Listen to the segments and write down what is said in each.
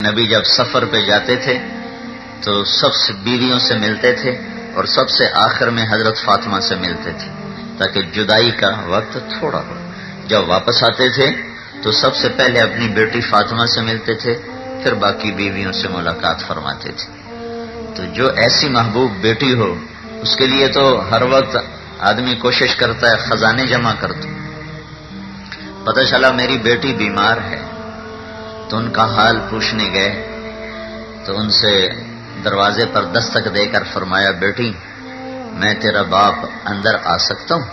نبی جب سفر پہ جاتے تھے تو سب سے بیویوں سے ملتے تھے اور سب سے آخر میں حضرت فاطمہ سے ملتے تھے تاکہ جدائی کا وقت تھوڑا ہو. جب واپس آتے تھے تو سب سے پہلے اپنی بیٹی فاطمہ سے ملتے تھے، پھر باقی بیویوں سے ملاقات فرماتے تھے. تو جو ایسی محبوب بیٹی ہو اس کے لیے تو ہر وقت آدمی کوشش کرتا ہے خزانے جمع کر دو. پتہ چلا میری بیٹی بیمار ہے تو ان کا حال پوچھنے گئے تو ان سے دروازے پر دستک دے کر فرمایا، بیٹی میں تیرا باپ اندر آ سکتا ہوں؟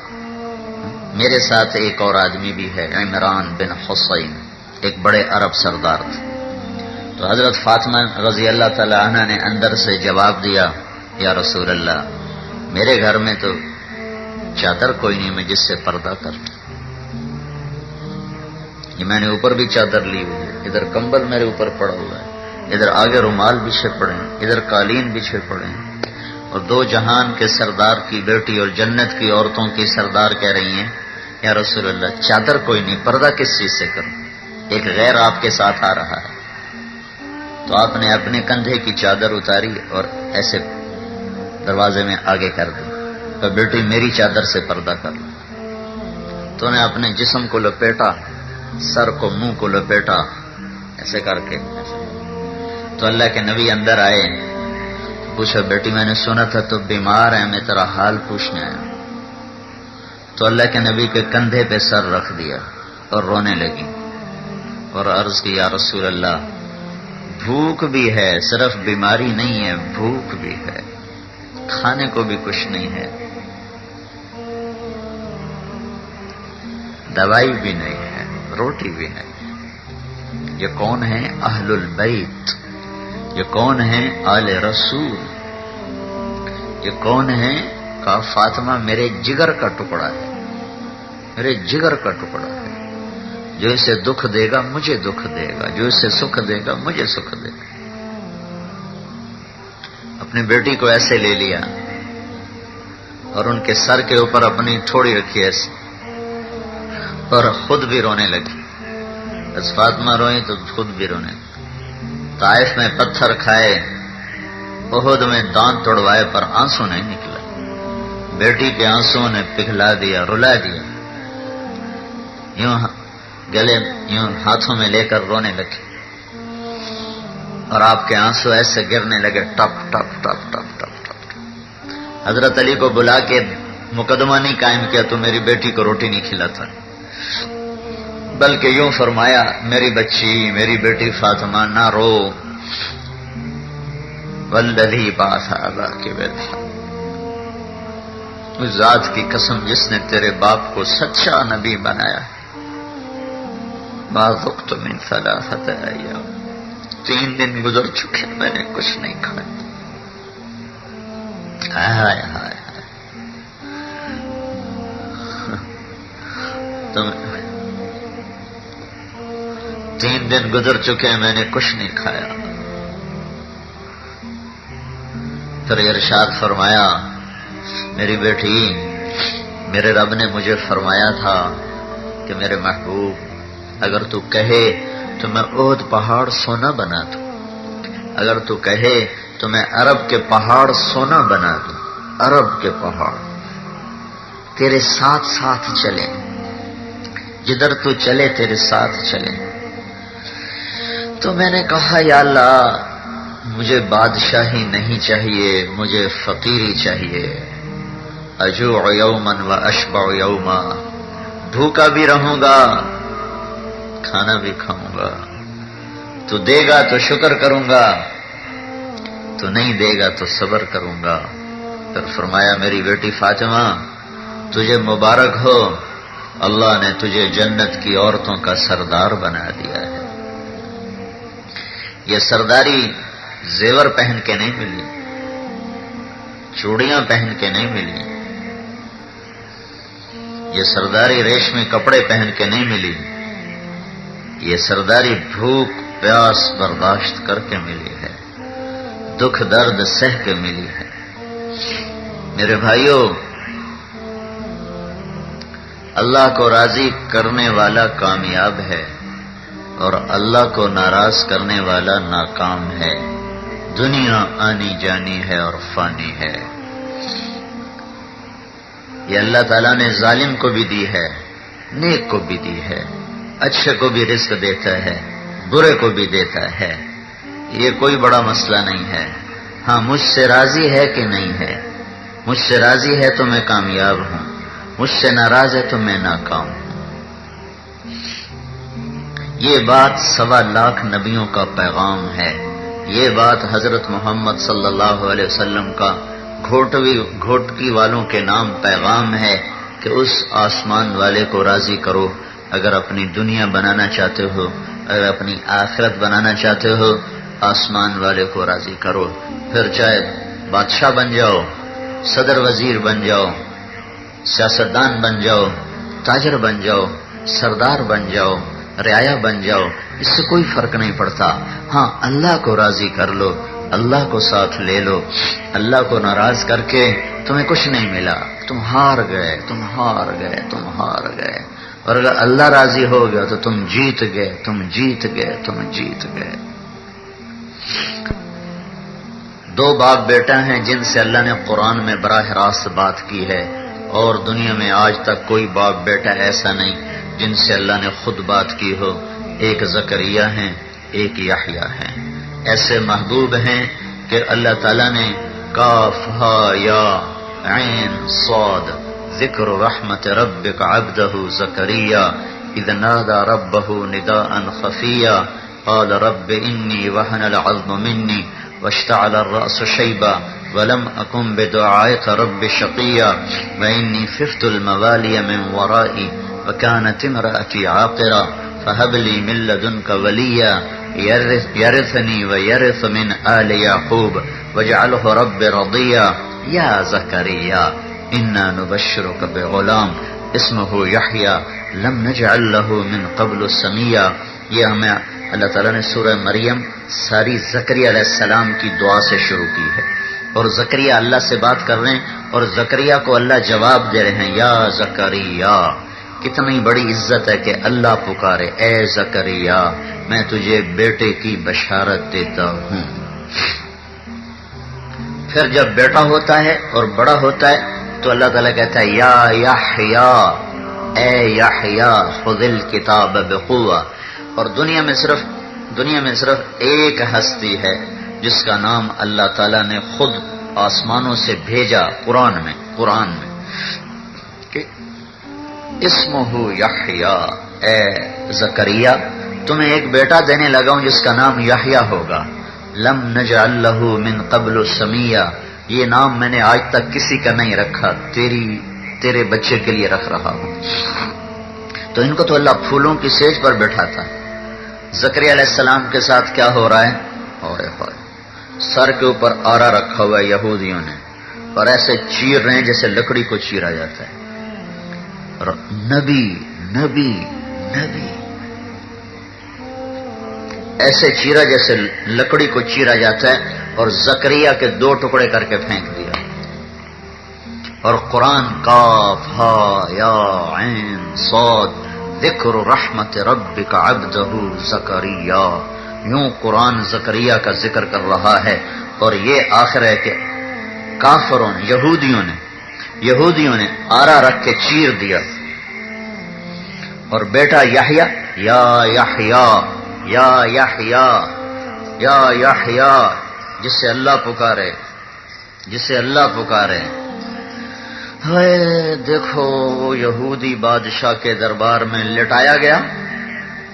میرے ساتھ ایک اور آدمی بھی ہے، عمران بن حسین، ایک بڑے عرب سردار تھے. تو حضرت فاطمہ رضی اللہ تعالی عنہ نے اندر سے جواب دیا، یا رسول اللہ میرے گھر میں تو چادر کوئی نہیں میں جس سے پردہ کر لوں. یہ میں نے اوپر بھی چادر لی ہوئی ہے، ادھر کمبل میرے اوپر پڑا ہوا ہے، ادھر آگے رومال بچھے پڑے ہیں، ادھر قالین بچھے پڑے ہیں. اور دو جہان کے سردار کی بیٹی اور جنت کی عورتوں کی سردار کہہ رہی ہیں، یا رسول اللہ چادر کوئی نہیں، پردہ کس چیز سے کروں؟ ایک غیر آپ کے ساتھ آ رہا ہے. تو آپ نے اپنے کندھے کی چادر اتاری اور ایسے دروازے میں آگے کر دی تو بیٹی میری چادر سے پردہ کر لو. تو نے اپنے جسم کو لپیٹا، سر کو منہ کو لپیٹا ایسے کر کے. تو اللہ کے نبی اندر آئے، پوچھا بیٹی میں نے سنا تھا تو بیمار ہے، میں تیرا حال پوچھنے آیا. تو اللہ کے نبی کے کندھے پہ سر رکھ دیا اور رونے لگی اور عرض کی، یا رسول اللہ بھوک بھی ہے، صرف بیماری نہیں ہے، بھوک بھی ہے، کھانے کو بھی کچھ نہیں ہے، دوائی بھی نہیں ہے، روٹی بھی نہیں. یہ کون ہے؟ اہل البیت. یہ کون ہے؟ آل رسول. یہ کون ہے؟ کہا فاطمہ میرے جگر کا ٹکڑا ہے، میرے جگر کا ٹکڑا ہے. جو اسے دکھ دے گا مجھے دکھ دے گا، جو اسے سکھ دے گا مجھے سکھ دے گا. اپنی بیٹی کو ایسے لے لیا اور ان کے سر کے اوپر اپنی ٹھوڑی رکھی ایسے اور خود بھی رونے لگی. بس فاطمہ روئی تو خود بھی رونے لگی. طائف میں پتھر کھائے، احد میں دانت توڑوائے پر آنسو نہیں نکلا. بیٹی کے آنسو نے پگھلا دیا، رلا دیا. یوں گلے یوں ہاتھوں میں لے کر رونے لگے اور آپ کے آنسو ایسے گرنے لگے، ٹپ ٹپ ٹپ ٹپ ٹپ ٹپ. حضرت علی کو بلا کے مقدمہ نہیں قائم کیا تو میری بیٹی کو روٹی نہیں کھلاتا، بلکہ یوں فرمایا، میری بچی، میری بیٹی فاطمہ نہ رو، والذی بعث اباک بالحق، اس ذات کی قسم جس نے تیرے باپ کو سچا نبی بنایا ہے. ما ذقت من ثلاثة ایام، 3 دن گزر چکے میں نے کچھ نہیں کھایا. ہائے ہائے تم 3 دن گزر چکے میں نے کچھ نہیں کھایا. پھر ارشاد فرمایا، میری بیٹی میرے رب نے مجھے فرمایا تھا کہ میرے محبوب اگر تو کہے تو میں احد پہاڑ سونا بنا دوں، اگر تو کہے تو میں عرب کے پہاڑ سونا بنا دوں. عرب کے پہاڑ تیرے ساتھ ساتھ چلیں، جدھر تو چلے تیرے ساتھ چلیں. تو میں نے کہا یا اللہ مجھے بادشاہی نہیں چاہیے، مجھے فقیری چاہیے. اجوع یوما و اشبع یوما، بھوکا بھی رہوں گا کھانا بھی کھاؤں گا. تو دے گا تو شکر کروں گا، تو نہیں دے گا تو صبر کروں گا. پھر فرمایا، میری بیٹی فاطمہ تجھے مبارک ہو، اللہ نے تجھے جنت کی عورتوں کا سردار بنا دیا ہے. یہ سرداری زیور پہن کے نہیں ملی، چوڑیاں پہن کے نہیں ملی، یہ سرداری ریشمی کپڑے پہن کے نہیں ملی، یہ سرداری بھوک پیاس برداشت کر کے ملی ہے، دکھ درد سہ کے ملی ہے. میرے بھائیوں، اللہ کو راضی کرنے والا کامیاب ہے، اور اللہ کو ناراض کرنے والا ناکام ہے۔ دنیا آنی جانی ہے اور فانی ہے۔ یہ اللہ تعالیٰ نے ظالم کو بھی دی ہے، نیک کو بھی دی ہے، اچھے کو بھی رزق دیتا ہے، برے کو بھی دیتا ہے۔ یہ کوئی بڑا مسئلہ نہیں ہے۔ ہاں، مجھ سے راضی ہے کہ نہیں ہے؟ مجھ سے راضی ہے تو میں کامیاب ہوں، مجھ سے ناراض ہے تو میں ناکام ہوں۔ یہ بات 1.25 نبیوں کا پیغام ہے۔ یہ بات حضرت محمد صلی اللہ علیہ وسلم کا گھوٹکی والوں کے نام پیغام ہے کہ اس آسمان والے کو راضی کرو۔ اگر اپنی دنیا بنانا چاہتے ہو، اگر اپنی آخرت بنانا چاہتے ہو، آسمان والے کو راضی کرو۔ پھر چاہے بادشاہ بن جاؤ، صدر وزیر بن جاؤ، سیاستدان بن جاؤ، تاجر بن جاؤ، سردار بن جاؤ، رعایا بن جاؤ، اس سے کوئی فرق نہیں پڑتا۔ ہاں، اللہ کو راضی کر لو، اللہ کو ساتھ لے لو۔ اللہ کو ناراض کر کے تمہیں کچھ نہیں ملا، تم ہار گئے، تم ہار گئے، تم ہار گئے۔ اور اگر اللہ راضی ہو گیا تو تم جیت گئے، تم جیت گئے، تم جیت گئے۔ 2 باپ بیٹا ہیں جن سے اللہ نے قرآن میں براہ راست بات کی ہے، اور دنیا میں آج تک کوئی باپ بیٹا ایسا نہیں جن سے اللہ نے خود بات کی ہو۔ ایک زکریا ہیں، ایک یحییٰ ہیں۔ ایسے محبوب ہیں کہ اللہ تعالیٰ نے کاف ہا یا عین صاد ذکر رحمت ربک عبدہ زکریا اذ نادى ربه نداء خفيا قال رب انی وهن العظم مني واشتعل الرأس شيبا ولم أكن بدعائك رب شقيا وإني خفت الموالي من ورائي وكانت امرأتي عاقرا فهب لي من لدنك وليا يرثني ويرث من آل يعقوب واجعله رب رضيا يا زكريا إنا نبشرك بغلام اسمه يحيى لم نجعل له من قبل سميا۔ یہ ہمیں اللہ تعالیٰ نے سورہ مریم ساری زکریا علیہ السلام کی دعا سے شروع کی ہے، اور زکریا اللہ سے بات کر رہے ہیں، اور زکریا کو اللہ جواب دے رہے ہیں، یا زکریا۔ کتنی بڑی عزت ہے کہ اللہ پکارے، اے زکریا میں تجھے بیٹے کی بشارت دیتا ہوں۔ پھر جب بیٹا ہوتا ہے اور بڑا ہوتا ہے تو اللہ تعالیٰ کہتا ہے یا یحییٰ، اے یحییٰ خذ الکتاب بقوہ۔ اور دنیا میں صرف ایک ہستی ہے جس کا نام اللہ تعالیٰ نے خود آسمانوں سے بھیجا قرآن میں کہ اسمہ یحییٰ، اے زکریا تمہیں ایک بیٹا دینے لگا ہوں جس کا نام یحییٰ ہوگا۔ لم نجعل لہ من قبل سمیہ، یہ نام میں نے آج تک کسی کا نہیں رکھا، تیرے بچے کے لیے رکھ رہا ہوں۔ تو ان کو تو اللہ پھولوں کی سیج پر بٹھاتا ہے۔ زکریا علیہ السلام کے ساتھ کیا ہو رہا ہے؟ سر کے اوپر آرا رکھا ہوا ہے یہودیوں نے، اور ایسے چیر رہے ہیں جیسے لکڑی کو چیرا جاتا ہے۔ اور نبی نبی نبی ایسے چیرا جیسے لکڑی کو چیرا جاتا ہے، اور زکریا کے 2 ٹکڑے کر کے پھینک دیا۔ اور قرآن کاف ہا یا عین صاد ذکر رحمت ربک عبدہ زکریا، یوں قرآن زکریا کا ذکر کر رہا ہے۔ اور یہ آخر ہے کہ کافروں نے یہودیوں نے آرا رکھ کے چیر دیا، اور بیٹا یحییٰ یا یحییٰ یا یحییٰ یا یحییٰ، جسے اللہ پکارے۔ دیکھو وہ یہودی بادشاہ کے دربار میں لٹایا گیا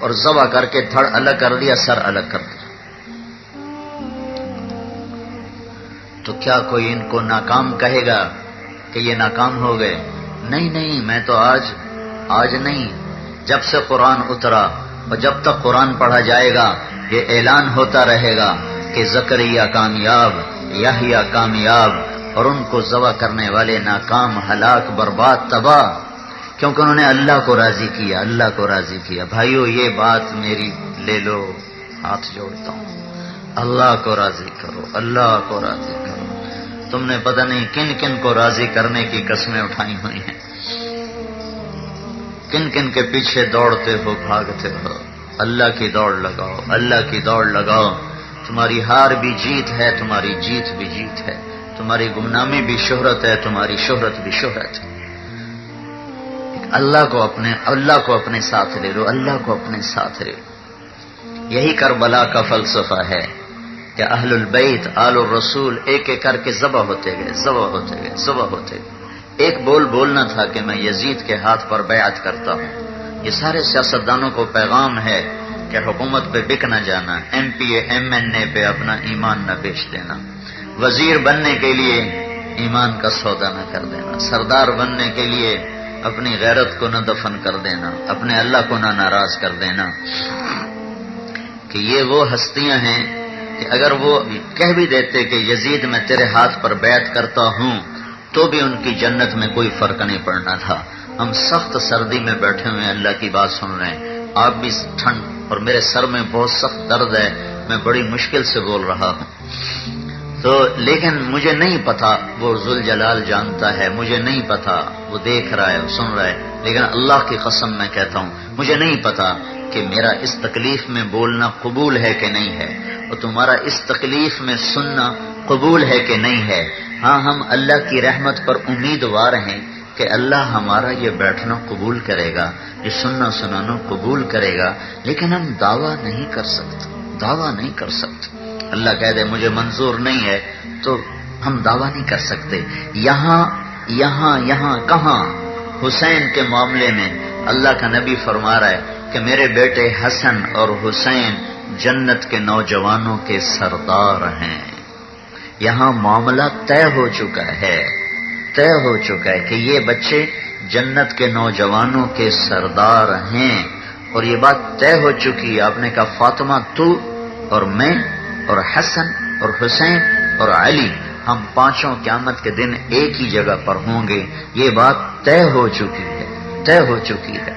اور ذبح کر کے دھڑ الگ کر دیا، سر الگ کر دیا۔ تو کیا کوئی ان کو ناکام کہے گا کہ یہ ناکام ہو گئے؟ نہیں، میں تو آج نہیں، جب سے قرآن اترا اور جب تک قرآن پڑھا جائے گا یہ اعلان ہوتا رہے گا کہ زکریا کامیاب، یحییٰ کامیاب، اور ان کو ذبح کرنے والے ناکام، ہلاک، برباد، تباہ، کیونکہ انہوں نے اللہ کو راضی کیا۔ بھائیو یہ بات میری لے لو، ہاتھ جوڑتا ہوں، اللہ کو راضی کرو، اللہ کو راضی کرو۔ تم نے پتہ نہیں کن کن کو راضی کرنے کی قسمیں اٹھائی ہوئی ہیں، کن کن کے پیچھے دوڑتے ہو، بھاگتے ہو۔ اللہ کی دوڑ لگاؤ، اللہ کی دوڑ لگاؤ، تمہاری ہار بھی جیت ہے، تمہاری جیت بھی جیت ہے، تمہاری گمنامی بھی شہرت ہے، تمہاری شہرت بھی شہرت ہے۔ اللہ کو اپنے ساتھ لے لو، اللہ کو اپنے ساتھ لے لو۔ یہی کربلا کا فلسفہ ہے کہ اہل البیت آل الرسول ایک ایک کر کے ذبح ہوتے گئے، ذبح ہوتے گئے، ذبح ہوتے گئے۔ ایک بولنا تھا کہ میں یزید کے ہاتھ پر بیعت کرتا ہوں۔ یہ سارے سیاستدانوں کو پیغام ہے کہ حکومت پہ بک نہ جانا، M P A M N A پہ اپنا ایمان نہ بیچ دینا، وزیر بننے کے لیے ایمان کا سودا نہ کر دینا، سردار بننے کے لیے اپنی غیرت کو نہ دفن کر دینا، اپنے اللہ کو نہ ناراض کر دینا۔ کہ یہ وہ ہستیاں ہیں کہ اگر وہ کہہ بھی دیتے کہ یزید میں تیرے ہاتھ پر بیعت کرتا ہوں تو بھی ان کی جنت میں کوئی فرق نہیں پڑنا تھا۔ ہم سخت سردی میں بیٹھے ہوئے اللہ کی بات سن رہے ہیں، آپ بھی ٹھنڈ، اور میرے سر میں بہت سخت درد ہے، میں بڑی مشکل سے بول رہا ہوں تو، لیکن مجھے نہیں پتا، وہ ذوالجلال جانتا ہے، مجھے نہیں پتا، وہ دیکھ رہا ہے، سن رہا ہے، لیکن اللہ کی قسم میں کہتا ہوں مجھے نہیں پتا کہ میرا اس تکلیف میں بولنا قبول ہے کہ نہیں ہے، اور تمہارا اس تکلیف میں سننا قبول ہے کہ نہیں ہے۔ ہاں، ہم اللہ کی رحمت پر امیدوار ہیں کہ اللہ ہمارا یہ بیٹھنا قبول کرے گا، یہ سننا سنانا قبول کرے گا، لیکن ہم دعویٰ نہیں کر سکتے، دعویٰ نہیں کر سکتے۔ اللہ کہہ دے مجھے منظور نہیں ہے تو ہم دعویٰ نہیں کر سکتے۔ یہاں کہاں؟ حسین کے معاملے میں اللہ کا نبی فرما رہا ہے کہ میرے بیٹے حسن اور حسین جنت کے نوجوانوں کے سردار ہیں۔ یہاں معاملہ طے ہو چکا ہے، طے ہو چکا ہے کہ یہ بچے جنت کے نوجوانوں کے سردار ہیں، اور یہ بات طے ہو چکی ہے۔ آپ نے کہا فاطمہ تو اور میں اور حسن اور حسین اور علی، ہم پانچوں قیامت کے دن ایک ہی جگہ پر ہوں گے، یہ بات طے ہو چکی ہے، طے ہو چکی ہے۔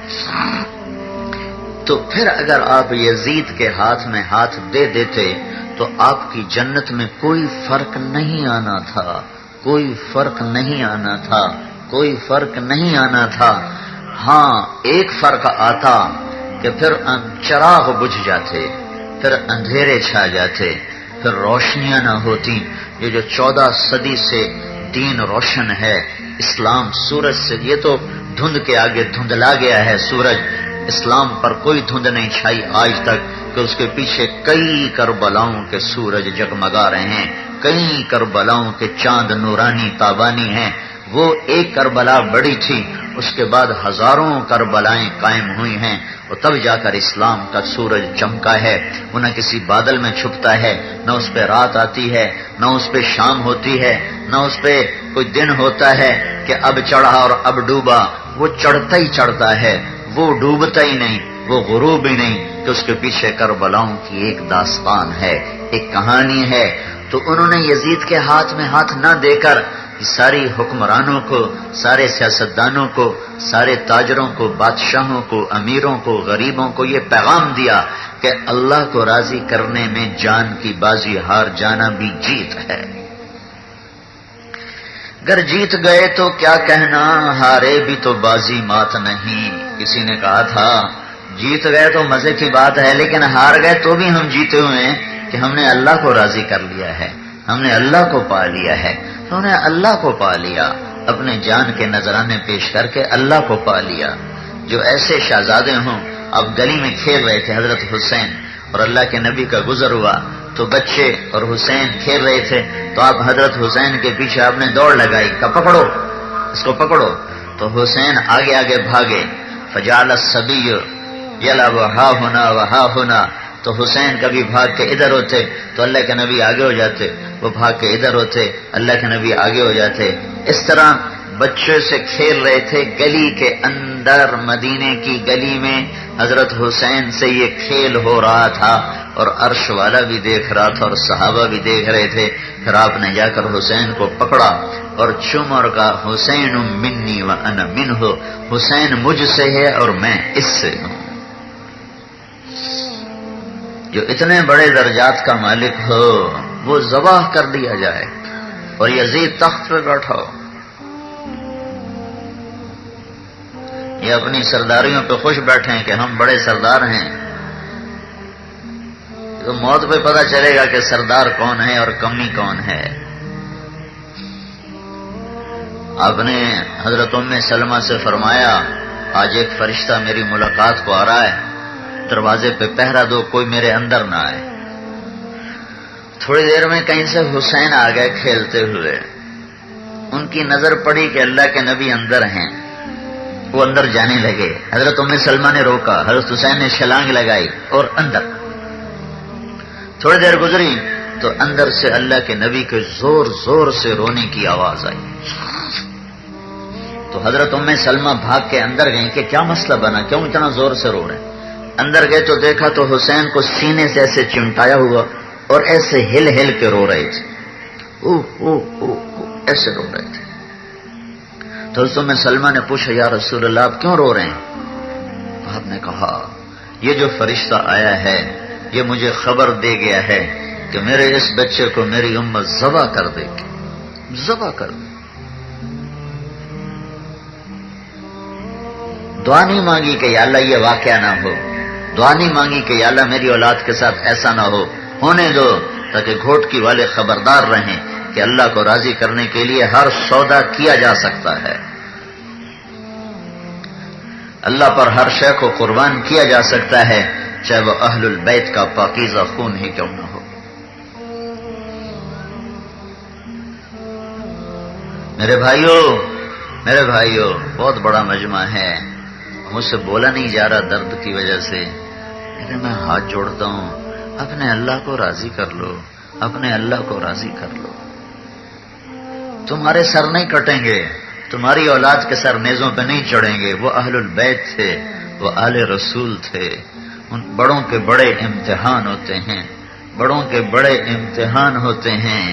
تو پھر اگر آپ یزید کے ہاتھ میں ہاتھ دے دیتے تو آپ کی جنت میں کوئی فرق نہیں آنا تھا، کوئی فرق نہیں آنا تھا، کوئی فرق نہیں آنا تھا۔ ہاں، ایک فرق آتا کہ پھر چراغ بجھ جاتے، پھر اندھیرے چھا جاتے، پھر روشنیاں نہ ہوتی۔ یہ جو 14 صدی سے دین روشن ہے، اسلام سورج سے، یہ تو دھند کے آگے دھندلا گیا ہے سورج، اسلام پر کوئی دھند نہیں چھائی آج تک کہ اس کے پیچھے کئی کربلاؤں کے سورج جگمگا رہے ہیں، کئی کربلاؤں کے چاند نورانی تابانی ہیں۔ وہ ایک کربلا بڑی تھی، اس کے بعد ہزاروں کربلائیں قائم ہوئی ہیں، اور تب جا کر اسلام کا سورج چمکا ہے۔ وہ نہ کسی بادل میں چھپتا ہے، نہ اس پہ رات آتی ہے، نہ اس پہ شام ہوتی ہے، نہ اس پہ کوئی دن ہوتا ہے کہ اب چڑھا اور اب ڈوبا۔ وہ چڑھتا ہی چڑھتا ہے، وہ ڈوبتا ہی نہیں، وہ غروب ہی نہیں، کہ اس کے پیچھے کربلاؤں کی ایک داستان ہے، ایک کہانی ہے۔ تو انہوں نے یزید کے ہاتھ میں ہاتھ نہ دے کر ساری حکمرانوں کو، سارے سیاستدانوں کو، سارے تاجروں کو، بادشاہوں کو، امیروں کو، غریبوں کو یہ پیغام دیا کہ اللہ کو راضی کرنے میں جان کی بازی ہار جانا بھی جیت ہے۔ اگر جیت گئے تو کیا کہنا، ہارے بھی تو بازی مات نہیں۔ کسی نے کہا تھا جیت گئے تو مزے کی بات ہے، لیکن ہار گئے تو بھی ہم جیتے ہوئے ہیں کہ ہم نے اللہ کو راضی کر لیا ہے، ہم نے اللہ کو پا لیا ہے۔ تو انہوں نے اللہ کو پا لیا، اپنے جان کے نذرانے پیش کر کے اللہ کو پا لیا۔ جو ایسے شہزادے ہوں، اب گلی میں کھیل رہے تھے حضرت حسین اور اللہ کے نبی کا گزر ہوا، تو بچے اور حسین کھیل رہے تھے، تو آپ حضرت حسین کے پیچھے آپ نے دوڑ لگائی کہ پکڑو اس کو، پکڑو۔ تو حسین آگے آگے بھاگے، فجعل الصبی یلعب ہا ہونا وہا ہونا۔ تو حسین کبھی بھاگ کے ادھر ہوتے تو اللہ کے نبی آگے ہو جاتے، وہ بھاگ کے ادھر ہوتے، اللہ کے نبی آگے ہو جاتے۔ اس طرح بچے سے کھیل رہے تھے گلی کے اندر، مدینے کی گلی میں حضرت حسین سے یہ کھیل ہو رہا تھا، اور عرش والا بھی دیکھ رہا تھا اور صحابہ بھی دیکھ رہے تھے۔ پھر آپ نے جا کر حسین کو پکڑا اور چوم اور کہا حسین منی وانا منہ، حسین مجھ سے ہے اور میں اس سے ہوں۔ جو اتنے بڑے درجات کا مالک ہو وہ ذبح کر دیا جائے اور یزید تخت پہ بیٹھا ہو۔ یہ اپنی سرداریوں پہ خوش بیٹھے ہیں کہ ہم بڑے سردار ہیں، تو موت پہ پتہ چلے گا کہ سردار کون ہے اور کمی کون ہے۔ آپ نے حضرت ام سلمہ سے فرمایا آج ایک فرشتہ میری ملاقات کو آ رہا ہے، دروازے پہ پہرا دو کوئی میرے اندر نہ آئے۔ تھوڑی دیر میں کہیں سے حسین آ گئے کھیلتے ہوئے، ان کی نظر پڑی کہ اللہ کے نبی اندر ہیں، وہ اندر جانے لگے۔ حضرت ام سلمہ نے روکا، حضرت حسین نے چھلانگ لگائی اور اندر۔ تھوڑی دیر گزری تو اندر سے اللہ کے نبی کے زور زور سے رونے کی آواز آئی۔ تو حضرت ام سلمہ بھاگ کے اندر گئیں کہ کیا مسئلہ بنا، کیوں اتنا زور سے رو رہے ہیں۔ اندر گئے تو دیکھا تو حسین کو سینے سے ایسے چمٹایا ہوا اور ایسے ہل ہل کے رو رہے تھے، ایسے رو رہے تھے۔ تو حضرت ام سلمہ نے پوچھا یا رسول اللہ آپ کیوں رو رہے ہیں؟ آپ نے کہا یہ جو فرشتہ آیا ہے یہ مجھے خبر دے گیا ہے کہ میرے اس بچے کو میری امت ذبح کر دے گی، ذبح کر دے۔ دعا نہیں مانگی کہ یا اللہ یہ واقعہ نہ ہو، دعا نہیں مانگی کہ یا اللہ میری اولاد کے ساتھ ایسا نہ ہو، ہونے دو تاکہ گھوٹکی والے خبردار رہیں کہ اللہ کو راضی کرنے کے لیے ہر سودا کیا جا سکتا ہے، اللہ پر ہر شے کو قربان کیا جا سکتا ہے، چاہے وہ اہل البیت کا پاکیزہ خون ہی کیوں نہ ہو۔ میرے بھائیوں بہت بڑا مجمع ہے، مجھ سے بولا نہیں جا رہا درد کی وجہ سے، لیکن میں ہاتھ جوڑتا ہوں اپنے اللہ کو راضی کر لو، اپنے اللہ کو راضی کر لو۔ تمہارے سر نہیں کٹیں گے، تمہاری اولاد کے سر نیزوں پہ نہیں چڑھیں گے، وہ اہل البیت تھے، وہ آل رسول تھے۔ ان بڑوں کے بڑے امتحان ہوتے ہیں، بڑوں کے بڑے امتحان ہوتے ہیں۔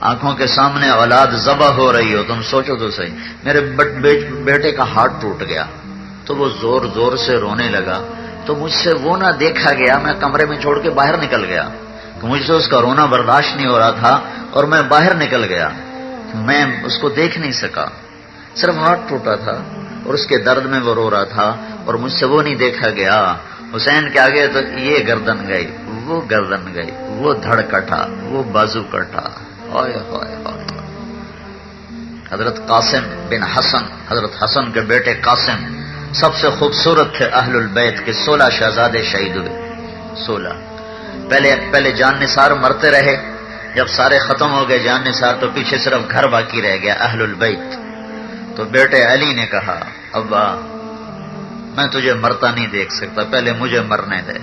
آنکھوں کے سامنے اولاد ذبح ہو رہی ہو، تم سوچو تو صحیح۔ میرے بیٹے کا ہاتھ ٹوٹ گیا تو وہ زور زور سے رونے لگا، تو مجھ سے وہ نہ دیکھا گیا، میں کمرے میں چھوڑ کے باہر نکل گیا، کہ مجھ سے اس کا رونا برداشت نہیں ہو رہا تھا اور میں باہر نکل گیا، میں اس کو دیکھ نہیں سکا، صرف ہاتھ ٹوٹا تھا اور اس کے درد میں وہ رو رہا تھا اور مجھ سے وہ نہیں دیکھا گیا۔ حسین کے آگے تو یہ گردن گئی، وہ گردن گئی، وہ دھڑ کٹا، وہ بازو کٹا، ہائے ہائے ہائے۔ حضرت قاسم بن حسن، حضرت حسن کے بیٹے قاسم سب سے خوبصورت تھے اہل البیت کے، 16 شہزادے شہید ہوئے، 16۔ پہلے جان نثار مرتے رہے، جب سارے ختم ہو گئے جان نثار تو پیچھے صرف گھر باقی رہ گیا اہل البیت۔ تو بیٹے علی نے کہا ابا میں تجھے مرتا نہیں دیکھ سکتا، پہلے مجھے مرنے دے،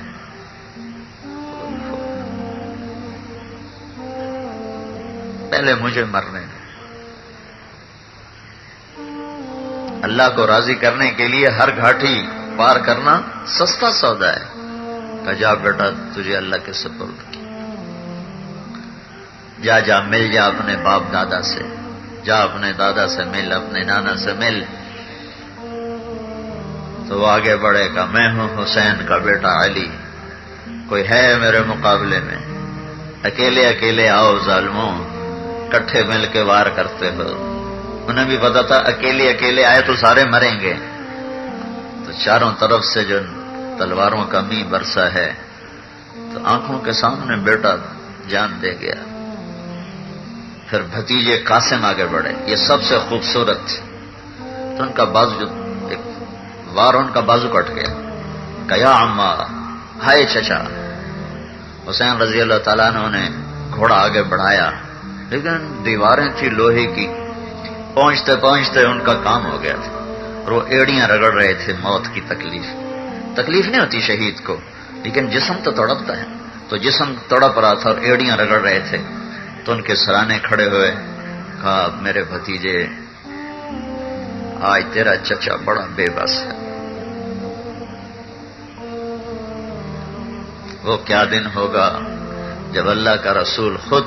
پہلے مجھے مرنے دے۔ اللہ کو راضی کرنے کے لیے ہر گھاٹی پار کرنا سستا سودا ہے۔ کہ جا بیٹا تجھے اللہ کے سپرد کی، جا مل جا اپنے باپ دادا سے، جا اپنے دادا سے مل، اپنے نانا سے مل۔ تو وہ آگے بڑھے گا میں ہوں حسین کا بیٹا علی، کوئی ہے میرے مقابلے میں؟ اکیلے اکیلے آؤ ظالموں، کٹھے مل کے وار کرتے ہو۔ انہیں بھی پتا تھا اکیلے اکیلے آئے تو سارے مریں گے، تو چاروں طرف سے جو تلواروں کا می برسا ہے، تو آنکھوں کے سامنے بیٹا جان دے گیا۔ پھر بھتیجے قاسم آگے بڑھے، یہ سب سے خوبصورت تھے، تو ان کا بازو ایک وار ان کا بازو کٹ گیا، کہ یا عمّا، ہائے چچا۔ حسین رضی اللہ تعالیٰ نے گھوڑا آگے بڑھایا، لیکن دیواریں تھی لوہے کی، پہنچتے پہنچتے ان کا کام ہو گیا تھا اور وہ ایڑیاں رگڑ رہے تھے۔ موت کی تکلیف نہیں ہوتی شہید کو، لیکن جسم تو تڑپتا ہے، تو جسم تڑپ رہا تھا اور ایڑیاں رگڑ رہے تھے۔ تو ان کے سرانے کھڑے ہوئے، کہا میرے بھتیجے آج تیرا چچا بڑا بے بس ہے۔ وہ کیا دن ہوگا جب اللہ کا رسول خود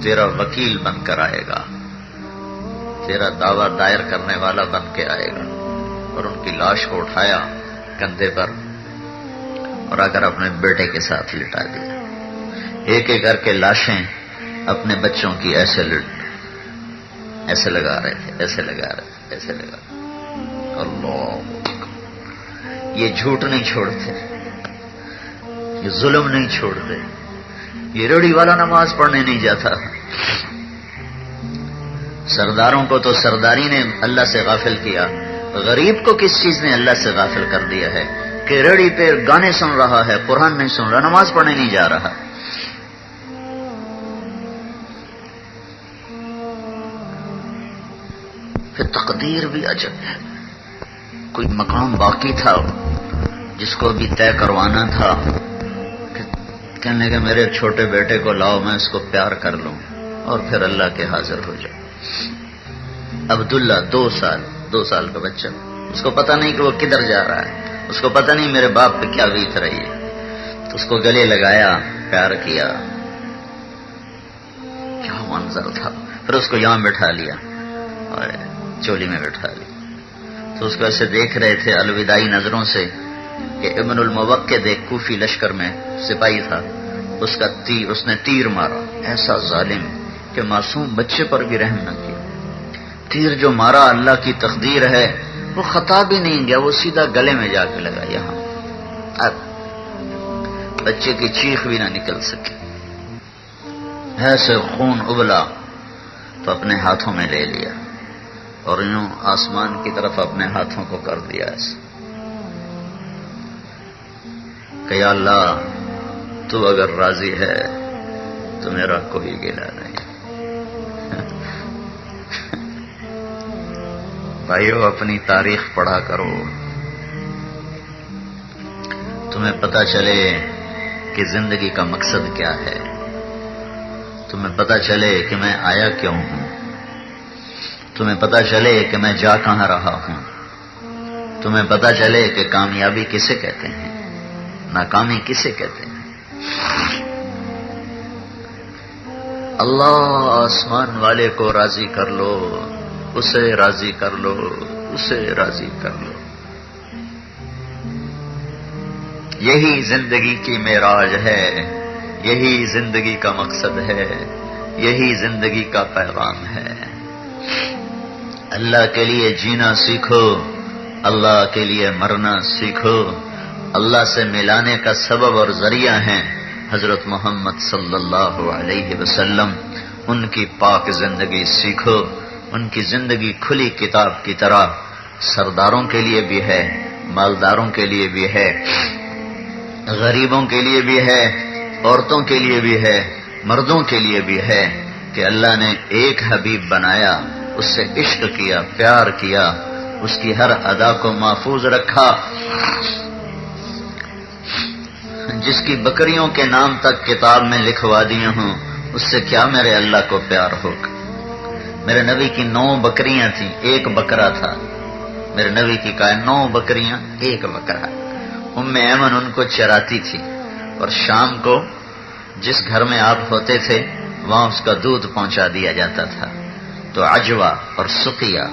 تیرا وکیل بن کر آئے گا، تیرا دعویٰ دائر کرنے والا بن کے آئے گا۔ اور ان کی لاش کو اٹھایا کندھے پر اور اگر اپنے بیٹے کے ساتھ لٹا دیا۔ ایک ایک کر کے لاشیں اپنے بچوں کی ایسے لگا رہے تھے، ایسے لگا رہے۔ اللہ، یہ جھوٹ نہیں چھوڑتے، یہ ظلم نہیں چھوڑتے. یہ ریڑھی والا نماز پڑھنے نہیں جاتا. سرداروں کو تو سرداری نے اللہ سے غافل کیا، غریب کو کس چیز نے اللہ سے غافل کر دیا ہے کہ ریڑھی پہ گانے سن رہا ہے، قرآن نہیں سن رہا، نماز پڑھنے نہیں جا رہا. پھر تقدیر بھی عجب ہے. کوئی مقام باقی تھا جس کو بھی طے کروانا تھا، کہنے کہ میرے چھوٹے بیٹے کو لاؤ، میں اس کو پیار کر لوں اور پھر اللہ کے حاضر ہو جاؤ. عبداللہ 2 سال کا بچہ، اس کو پتہ نہیں کہ وہ کدھر جا رہا ہے، اس کو پتہ نہیں میرے باپ پہ کیا بیت رہی ہے. تو اس کو گلے لگایا، پیار کیا. کیا منظر تھا. پھر اس کو یہاں بٹھا لیا اور چولی میں بٹھا لیا. تو اس کو ایسے دیکھ رہے تھے الوداعی نظروں سے کہ ابن الموقد ایک کوفی لشکر میں سپاہی تھا، اس نے تیر مارا، ایسا ظالم کہ معصوم بچے پر بھی رحم نہ کیا. تیر جو مارا اللہ کی تقدیر ہے، وہ خطا بھی نہیں گیا، وہ سیدھا گلے میں جا کے لگا یہاں. اب بچے کی چیخ بھی نہ نکل سکی. ایسے خون ابلا تو اپنے ہاتھوں میں لے لیا اور یوں آسمان کی طرف اپنے ہاتھوں کو کر دیا ایسے کہ یا اللہ تو اگر راضی ہے تو میرا کوئی گلہ نہیں. بھائیو، اپنی تاریخ پڑھا کرو، تمہیں پتہ چلے کہ زندگی کا مقصد کیا ہے، تمہیں پتہ چلے کہ میں آیا کیوں ہوں، تمہیں پتہ چلے کہ میں جا کہاں رہا ہوں، تمہیں پتہ چلے کہ کامیابی کسے کہتے ہیں، ناکامی کسے کہتے ہیں. اللہ آسمان والے کو راضی کر لو، اسے راضی کر لو، اسے راضی کر لو. یہی زندگی کی معراج ہے، یہی زندگی کا مقصد ہے، یہی زندگی کا پیغام ہے. اللہ کے لیے جینا سیکھو، اللہ کے لیے مرنا سیکھو. اللہ سے ملانے کا سبب اور ذریعہ ہیں حضرت محمد صلی اللہ علیہ وسلم. ان کی پاک زندگی سیکھو. ان کی زندگی کھلی کتاب کی طرح سرداروں کے لیے بھی ہے، مالداروں کے لیے بھی ہے، غریبوں کے لیے بھی ہے، عورتوں کے لیے بھی ہے، مردوں کے لیے بھی ہے کہ اللہ نے ایک حبیب بنایا، اس سے عشق کیا، پیار کیا، اس کی ہر ادا کو محفوظ رکھا. جس کی بکریوں کے نام تک کتاب میں لکھوا دیے ہوں، اس سے کیا میرے اللہ کو پیار ہوگا. میرے نبی کی 9 بکریاں تھیں، 1 بکرا تھا. میرے نبی کی کہا 9 بکریاں 1 بکرا. ام ایمن ان کو چراتی تھی اور شام کو جس گھر میں آپ ہوتے تھے وہاں اس کا دودھ پہنچا دیا جاتا تھا. تو عجوہ اور سقیہ،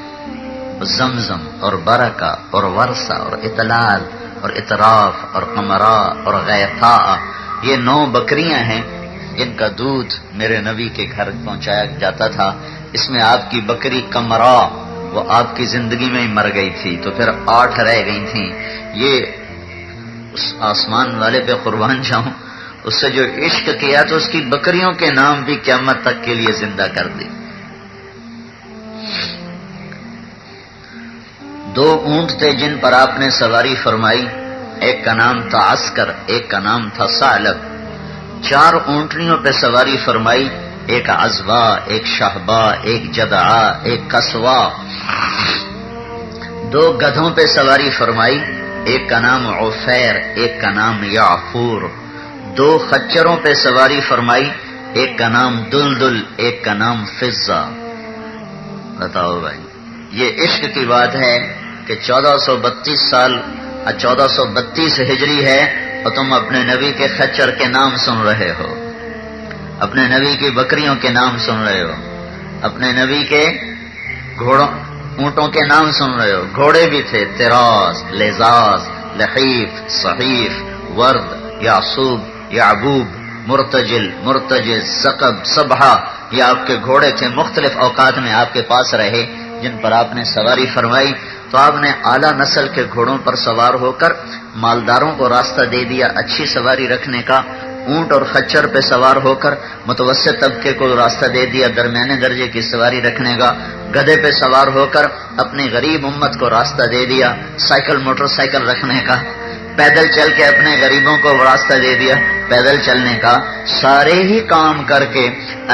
زمزم اور برکہ اور ورثہ اور اطلال اور اطراف اور قمرا اور غیثا، یہ 9 بکریاں ہیں جن کا دودھ میرے نبی کے گھر پہنچایا جاتا تھا. اس میں آپ کی بکری قمرا، وہ آپ کی زندگی میں ہی مر گئی تھی، تو پھر 8 رہ گئی تھیں. یہ اس آسمان والے پہ قربان جاؤں، اس سے جو عشق کیا تو اس کی بکریوں کے نام بھی قیامت تک کے لیے زندہ کر دی. 2 اونٹ تھے جن پر آپ نے سواری فرمائی، ایک کا نام تھا عسکر، ایک کا نام تھا ثعلب. 4 اونٹنیوں پہ سواری فرمائی، ایک عزبا، ایک شہبا، ایک جدعا، ایک قصوا. 2 گدھوں پہ سواری فرمائی، ایک کا نام عفیر، ایک کا نام یعفور. 2 خچروں پہ سواری فرمائی، ایک کا نام دلدل، ایک کا نام فضہ. بتاؤ بھائی، یہ عشق کی بات ہے کہ 1432 ہجری ہے اور تم اپنے نبی کے خچر کے نام سن رہے ہو، اپنے نبی کی بکریوں کے نام سن رہے ہو، اپنے نبی کے اونٹوں کے نام سن رہے ہو. گھوڑے بھی تھے، تراس، لزاز، لحیف، صحیف، ورد، یعصوب، یعبوب، مرتجل، مرتجز، ثقب، صبحہ. یہ آپ کے گھوڑے تھے، مختلف اوقات میں آپ کے پاس رہے جن پر آپ نے سواری فرمائی. تو آپ نے اعلیٰ نسل کے گھوڑوں پر سوار ہو کر مالداروں کو راستہ دے دیا اچھی سواری رکھنے کا، اونٹ اور خچر پہ سوار ہو کر متوسط طبقے کو راستہ دے دیا درمیانے درجے کی سواری رکھنے کا، گدھے پہ سوار ہو کر اپنی غریب امت کو راستہ دے دیا سائیکل موٹر سائیکل رکھنے کا، پیدل چل کے اپنے غریبوں کو راستہ دے دیا پیدل چلنے کا، سارے ہی کام کر کے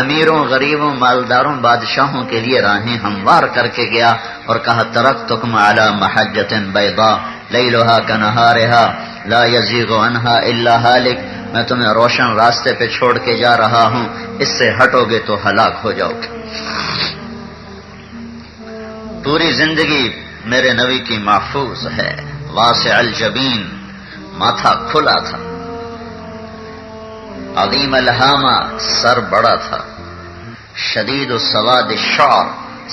امیروں غریبوں مالداروں بادشاہوں کے لیے راہیں ہموار کر کے گیا اور کہا ترکتکم علی محجۃ بیضاء لیلھا کنہارھا لا یزیغ عنہا الا ہالک، میں تمہیں روشن راستے پہ چھوڑ کے جا رہا ہوں، اس سے ہٹو گے تو ہلاک ہو جاؤ گے۔ پوری زندگی میرے نبی کی محفوظ ہے، واسع الجبین، ماتھا کھلا تھا، عظیم الہامہ، سر بڑا تھا، شدید السواد الشعر،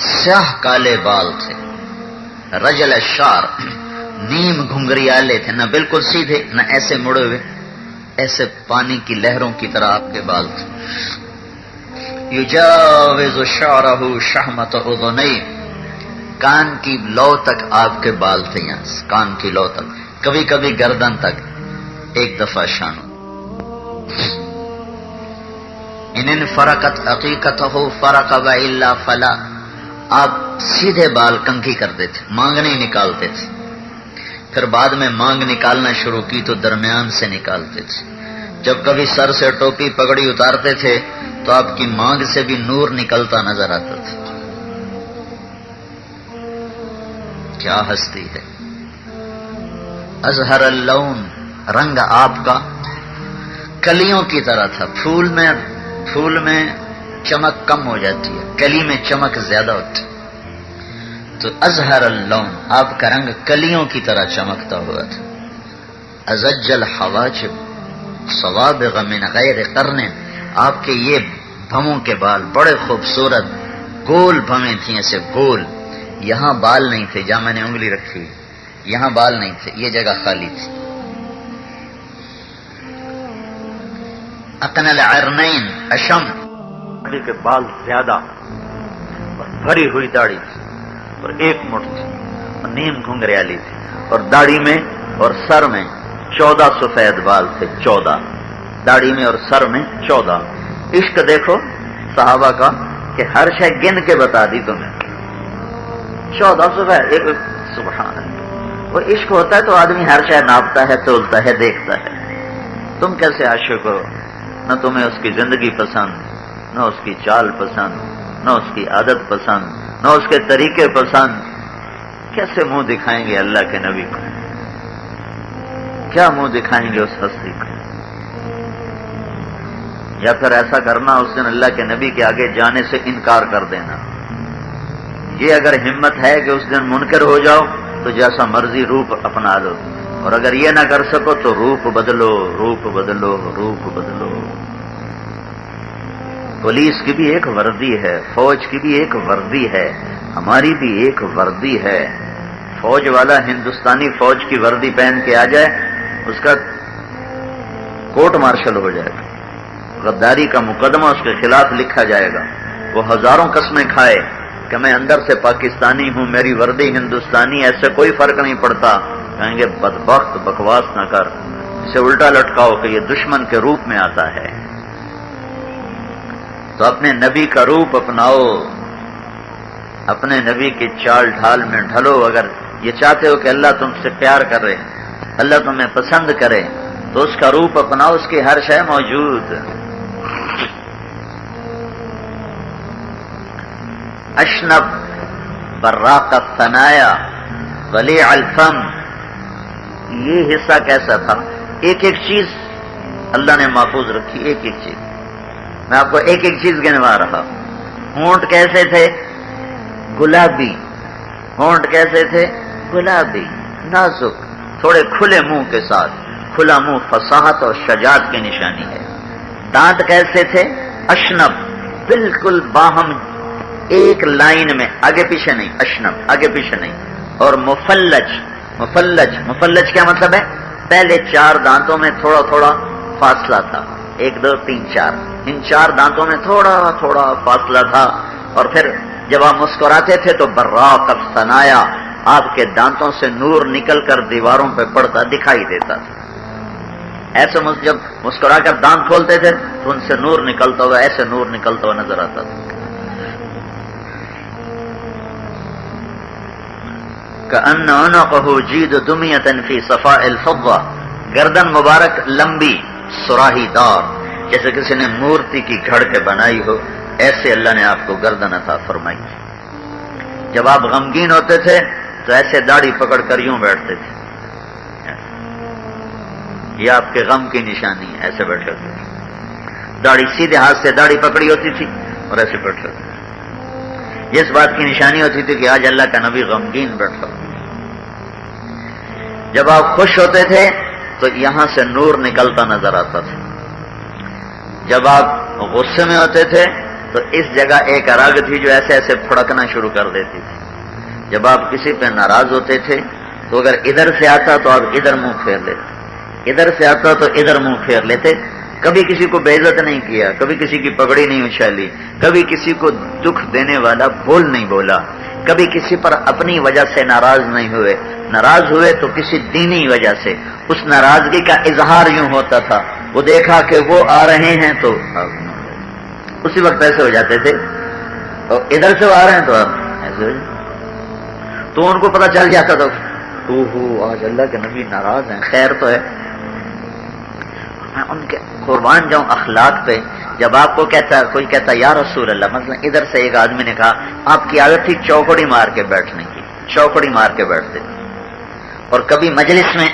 سیاہ کالے بال تھے، رجل الشعر، نیم گھنگریالے تھے، نہ بالکل سیدھے نہ ایسے مڑے ہوئے، ایسے پانی کی لہروں کی طرح آپ کے بال تھے، یجاوز شعرہ شحمۃ اذنی، کان کی لو تک آپ کے بال تھے، یہاں کان کی لو تک، کبھی کبھی گردن تک، ایک دفعہ شانوں۔ ان فرقت عقیقتہ فرق والا فلا، آپ سیدھے بال کنگھی کرتے تھے، مانگ نہیں نکالتے تھے، پھر بعد میں مانگ نکالنا شروع کی تو درمیان سے نکالتے تھے، جب کبھی سر سے ٹوپی پگڑی اتارتے تھے تو آپ کی مانگ سے بھی نور نکلتا نظر آتا تھا۔ کیا ہستی ہے! ازہر اللون، رنگ آپ کا کلیوں کی طرح تھا، پھول میں چمک کم ہو جاتی ہے، کلی میں چمک زیادہ ہوتی، تو ازہر اللون، آپ کا رنگ کلیوں کی طرح چمکتا ہوا تھا۔ ازج الحواجب صوابغ من غیر قرن، آپ کے یہ بھووں کے بال بڑے خوبصورت گول بھویں تھیں، ایسے گول، یہاں بال نہیں تھے، جہاں میں نے انگلی رکھی ہوئی یہاں بال نہیں تھے، یہ جگہ خالی تھی۔ اقن العرنین، اشم، داڑھی کے بال زیادہ اور بھری ہوئی داڑھی تھی اور ایک مٹھ تھی اور نیم گھنگریالی تھی، اور داڑھی میں اور سر میں 14 سفید بال تھے، 14 داڑھی میں اور سر میں 14۔ عشق دیکھو صحابہ کا کہ ہر شے گن کے بتا دی تمہیں، 14 سفید، ایک سبحان اللہ۔ وہ عشق ہوتا ہے تو آدمی ہر شے ناپتا ہے، تولتا ہے، دیکھتا ہے۔ تم کیسے عاشق ہو؟ نہ تمہیں اس کی زندگی پسند، نہ اس کی چال پسند، نہ اس کی عادت پسند، نہ اس کے طریقے پسند، کیسے منہ دکھائیں گے اللہ کے نبی کو؟ کیا منہ دکھائیں گے اس ہستی کو؟ یا پھر ایسا کرنا اس دن اللہ کے نبی کے آگے جانے سے انکار کر دینا۔ یہ اگر ہمت ہے کہ اس دن منکر ہو جاؤ تو جیسا مرضی روپ اپنا لو، اور اگر یہ نہ کر سکو تو روپ بدلو، روپ بدلو، روپ بدلو۔ پولیس کی بھی ایک وردی ہے، فوج کی بھی ایک وردی ہے، ہماری بھی ایک وردی ہے۔ فوج والا ہندوستانی فوج کی وردی پہن کے آ جائے، اس کا کورٹ مارشل ہو جائے گا، غداری کا مقدمہ اس کے خلاف لکھا جائے گا۔ وہ ہزاروں قسمیں کھائے کہ میں اندر سے پاکستانی ہوں، میری وردی ہندوستانی، ایسے کوئی فرق نہیں پڑتا، کہیں گے بدبخت بکواس نہ کر، اسے الٹا لٹکاؤ کہ یہ دشمن کے روپ میں آتا ہے۔ تو اپنے نبی کا روپ اپناؤ، اپنے نبی کی چال ڈھال میں ڈھلو۔ اگر یہ چاہتے ہو کہ اللہ تم سے پیار کرے، اللہ تمہیں پسند کرے، تو اس کا روپ اپناؤ، اس کی ہر شے موجود۔ اشنب براق الثنایا ولیع الفم، یہ حصہ کیسا تھا؟ ایک ایک چیز اللہ نے محفوظ رکھی، ایک ایک چیز۔ میں آپ کو ایک ایک چیز گنوا رہا ہوں۔ ہونٹ کیسے تھے؟ گلابی۔ ہونٹ کیسے تھے؟ گلابی، نازک، تھوڑے کھلے منہ کے ساتھ۔ کھلا منہ فصاحت اور شجاعت کی نشانی ہے۔ دانت کیسے تھے؟ اشنب، بالکل باہم ایک لائن میں، آگے پیچھے نہیں، اشنب آگے پیچھے نہیں۔ اور مفلج، مفلج کیا مطلب ہے؟ پہلے 4 دانتوں میں تھوڑا تھوڑا فاصلہ تھا، 1 2 3 4، ان 4 دانتوں میں تھوڑا تھوڑا فاصلہ تھا، اور پھر جب آپ مسکراتے تھے تو براق الثنایا، آپ کے دانتوں سے نور نکل کر دیواروں پہ پڑتا دکھائی دیتا تھا. ایسے جب مسکرا کر دانت کھولتے تھے تو ان سے نور نکلتا ہوا، ایسے نور نکلتا ہوا نظر آتا تھا. کأن عنقه جید دمیۃ فی صفاء الفضہ، گردن مبارک لمبی سراہی دار، جیسے کسی نے مورتی کی گھڑ کے بنائی ہو، ایسے اللہ نے آپ کو گردن عطا فرمائی. جب آپ غمگین ہوتے تھے تو ایسے داڑھی پکڑ کر یوں بیٹھتے تھے، یہ آپ کے غم کی نشانی ہے، ایسے بیٹھے ہوتے تھے. داڑھی سیدھے ہاتھ سے داڑھی پکڑی ہوتی تھی اور ایسے بیٹھے ہوتے تھے. یہ اس بات کی نشانی ہوتی تھی کہ آج اللہ کا نبی غمگین بیٹھا. جب آپ خوش ہوتے تھے تو یہاں سے نور نکلتا نظر آتا تھا. جب آپ غصے میں ہوتے تھے تو اس جگہ ایک رگ تھی جو ایسے ایسے پھڑکنا شروع کر دیتی تھی. جب آپ کسی پہ ناراض ہوتے تھے تو اگر ادھر سے آتا تو آپ ادھر منہ پھیر لیتے، ادھر سے آتا تو ادھر منہ پھیر لیتے. کبھی کسی کو بے عزت نہیں کیا، کبھی کسی کی پگڑی نہیں اچھالی، کبھی کسی کو دکھ دینے والا بول نہیں بولا، کبھی کسی پر اپنی وجہ سے ناراض نہیں ہوئے. ناراض ہوئے تو کسی دینی وجہ سے. اس ناراضگی کا اظہار یوں ہوتا تھا، وہ دیکھا کہ وہ آ رہے ہیں تو اسی وقت ایسے ہو جاتے تھے، اور ادھر سے وہ آ رہے ہیں تو آپ ایسے ہو جاتے. تو ان کو پتہ چل جاتا تھا آج اللہ کے نبی ناراض ہیں، خیر تو ہے. میں ان کے قربان جاؤں اخلاق پہ. جب آپ کو کوئی کہتا یا رسول اللہ، مثلا ادھر سے ایک آدمی نے کہا، آپ کی عادت تھی چوکڑی مار کے بیٹھنے کی، چوکڑی مار کے بیٹھتے تھے، اور کبھی مجلس میں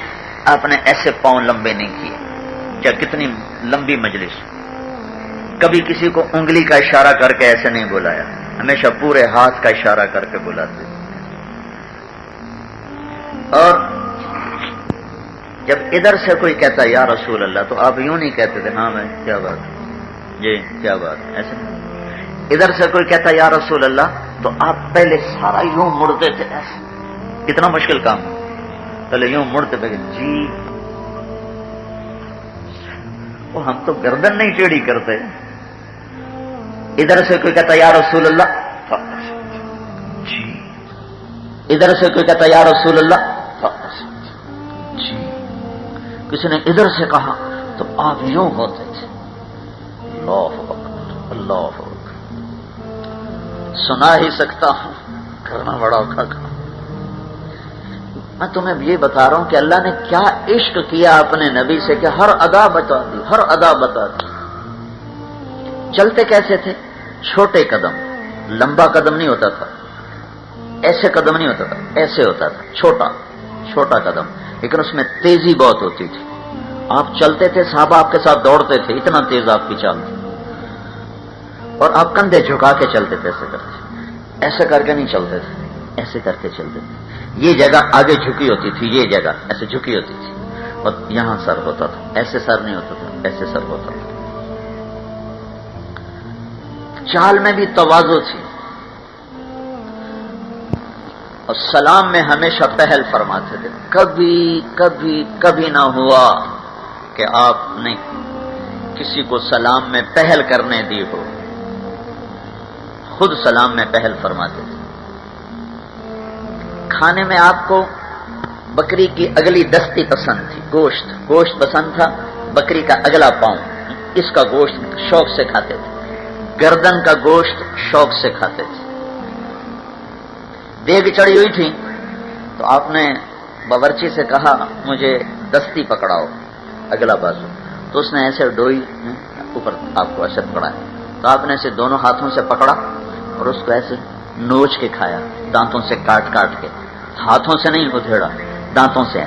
آپ نے ایسے پاؤں لمبے نہیں کیے، چاہے کتنی لمبی مجلس. کبھی کسی کو انگلی کا اشارہ کر کے ایسے نہیں بلایا، ہمیشہ پورے ہاتھ کا اشارہ کر کے بلاتے. اور جب ادھر سے کوئی کہتا یا رسول اللہ تو آپ یوں نہیں کہتے تھے ہاں میں کیا بات جی کیا بات، ایسے نہیں. ادھر سے کوئی کہتا یا رسول اللہ تو آپ پہلے سارا یوں مڑتے تھے. ایسے کتنا مشکل کام، پہلے یوں مڑتے تھے جی. وہ ہم تو گردن نہیں ٹیڑھی کرتے. ادھر سے کوئی کہتا یا رسول اللہ جی، ادھر سے کوئی کہتا یا رسول اللہ جی. کسی نے ادھر سے کہا تو آپ یوں ہوتے تھے. اللہ اکبر اللہ اکبر. سنا ہی سکتا ہوں، کرنا بڑا اوکھا کام. میں تمہیں یہ بتا رہا ہوں کہ اللہ نے کیا عشق کیا اپنے نبی سے کہ ہر ادا بتا دی، ہر ادا بتا دی. چلتے کیسے تھے؟ چھوٹے قدم، لمبا قدم نہیں ہوتا تھا، ایسے قدم نہیں ہوتا تھا، ایسے ہوتا تھا، چھوٹا چھوٹا قدم، لیکن اس میں تیزی بہت ہوتی تھی. آپ چلتے تھے، صحابہ آپ کے ساتھ دوڑتے تھے، اتنا تیز آپ کی چال تھی. اور آپ کندھے جھکا کے چلتے تھے، ایسے کرتے، ایسے کر کے نہیں چلتے تھے، ایسے کر کے چلتے تھے. یہ جگہ آگے جھکی ہوتی تھی، یہ جگہ ایسے جھکی ہوتی تھی، اور یہاں سر ہوتا تھا. ایسے سر نہیں ہوتا تھا، ایسے سر ہوتا تھا. چال میں بھی تواضع تھی، اور سلام میں ہمیشہ پہل فرماتے تھے. کبھی کبھی کبھی نہ ہوا کہ آپ نے کسی کو سلام میں پہل کرنے دی ہو، خود سلام میں پہل فرماتے تھے. کھانے میں آپ کو بکری کی اگلی دستی پسند تھی، گوشت پسند تھا، بکری کا اگلا پاؤں، اس کا گوشت شوق سے کھاتے تھے. گردن کا گوشت شوق سے کھاتے تھے. دیگ چڑھی ہوئی تھی تو آپ نے باورچی سے کہا مجھے دستی پکڑاؤ، اگلا بازو. تو اس نے ایسے ڈوئی اوپر آپ کو ایسے پکڑا، تو آپ نے اسے دونوں ہاتھوں سے پکڑا اور اس کو ایسے نوچ کے کھایا، دانتوں سے کاٹ کاٹ کے. ہاتھوں سے نہیں ادھیڑا، دانتوں سے.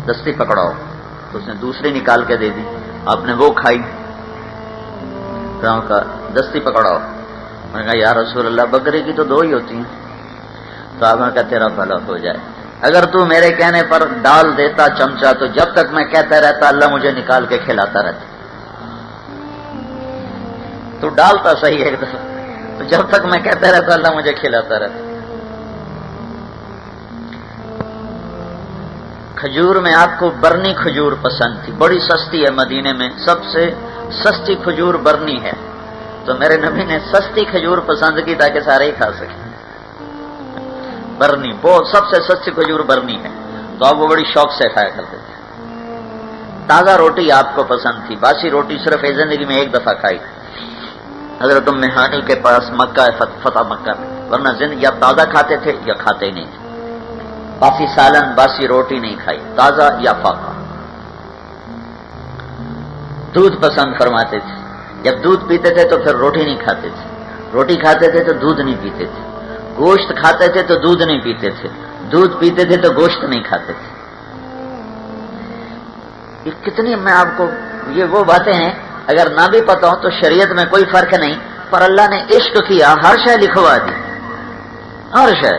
دستی پکڑاؤ، تو اس نے دوسری نکال کے دے دی، آپ نے وہ کھائی. کا دستی پکڑاؤ. میں نے کہا یا رسول اللہ بکری کی تو دو ہی ہوتی ہیں. تو آپ نے کہا تیرا بھلا ہو جائے، اگر تو میرے کہنے پر ڈال دیتا چمچہ تو جب تک میں کہتا رہتا اللہ مجھے نکال کے کھلاتا رہتا. تو ڈالتا صحیح ایک دفعہ، تو جب تک میں کہتا رہتا اللہ مجھے کھلاتا رہتا. کھجور میں آپ کو برنی کھجور پسند تھی، بڑی سستی ہے، مدینے میں سب سے سستی کھجور برنی ہے. تو میرے نبی نے سستی کھجور پسند کی تاکہ سارے ہی کھا سکیں. برنی، بہت سب سے سچی کھجور برنی ہے، تو اب وہ بڑی شوق سے کھایا کرتے تھے۔ تازہ روٹی آپ کو پسند تھی، باسی روٹی صرف ایک زندگی میں ایک دفعہ کھائی حضرت ام ہانی کے پاس مکہ فتح مکہ میں، ورنہ یا تازہ کھاتے تھے یا کھاتے ہی نہیں تھے، باسی سالن باسی روٹی نہیں کھائی، تازہ یا فاقہ۔ دودھ پسند فرماتے تھے، جب دودھ پیتے تھے تو پھر روٹی نہیں کھاتے تھے، روٹی کھاتے تھے تو دودھ نہیں پیتے تھے، گوشت کھاتے تھے تو دودھ نہیں پیتے تھے، دودھ پیتے تھے تو گوشت نہیں کھاتے تھے۔ یہ کتنی، میں آپ کو یہ وہ باتیں ہیں اگر نہ بھی پتا ہو تو شریعت میں کوئی فرق نہیں، پر اللہ نے عشق کیا، ہر شے لکھوا دی، ہر شے۔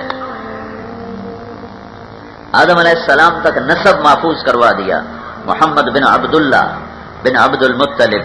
آدم علیہ السلام تک نسب محفوظ کروا دیا، محمد بن عبداللہ بن عبد المطلب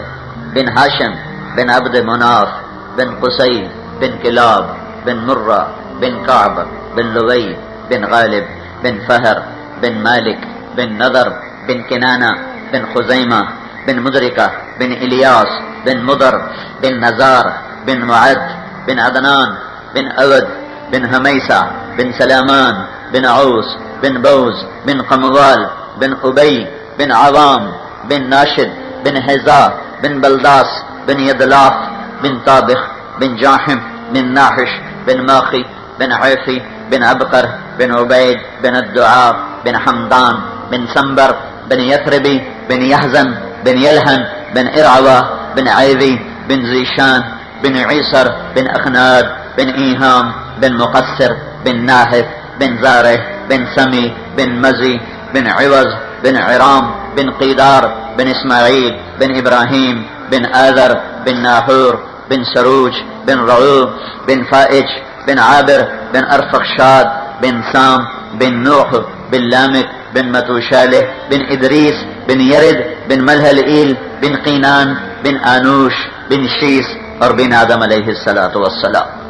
بن ہاشم بن عبد مناف بن قصی بن کلاب بن مرہ بن کعب بن لوی بن غالب بن فہر بن مالک بن نضر بن کنانہ بن خزیمہ بن مدرکہ بن الیاس بن مضر بن نزار بن معد بن عدنان بن اود بن حمیسہ بن سلامان بن عوس بن بوز بن قموال بن ابی بن عوام بن ناشد بن حزا بن بلداس بن یدلاف بن طابخ بن جاحم بن ناحش بن ماخی بن عیفی بن عبقر بن عبید بن الدعاء بن حمدان بن سنبر بن یثربی بن یحزن بن یلحن بن ارعوہ بن عیوی بن زیشان بن عیسر بن اخناد بن ایہام بن مقصر بن ناحف بن زارح بن سمی بن مزی بن عوض بن عرام بن قیدار بن اسماعیل بن ابراہیم بن آذر بن ناحور بن سروج بن رعوب بن فائج بن عابر بن ارفخشاد بن سام بن نوح بن لامک بن متوشالح بن ادریس بن یرد بن ملہلئیل بن قینان بن آنوش بن شیس اور بن آدم علیہ السلام۔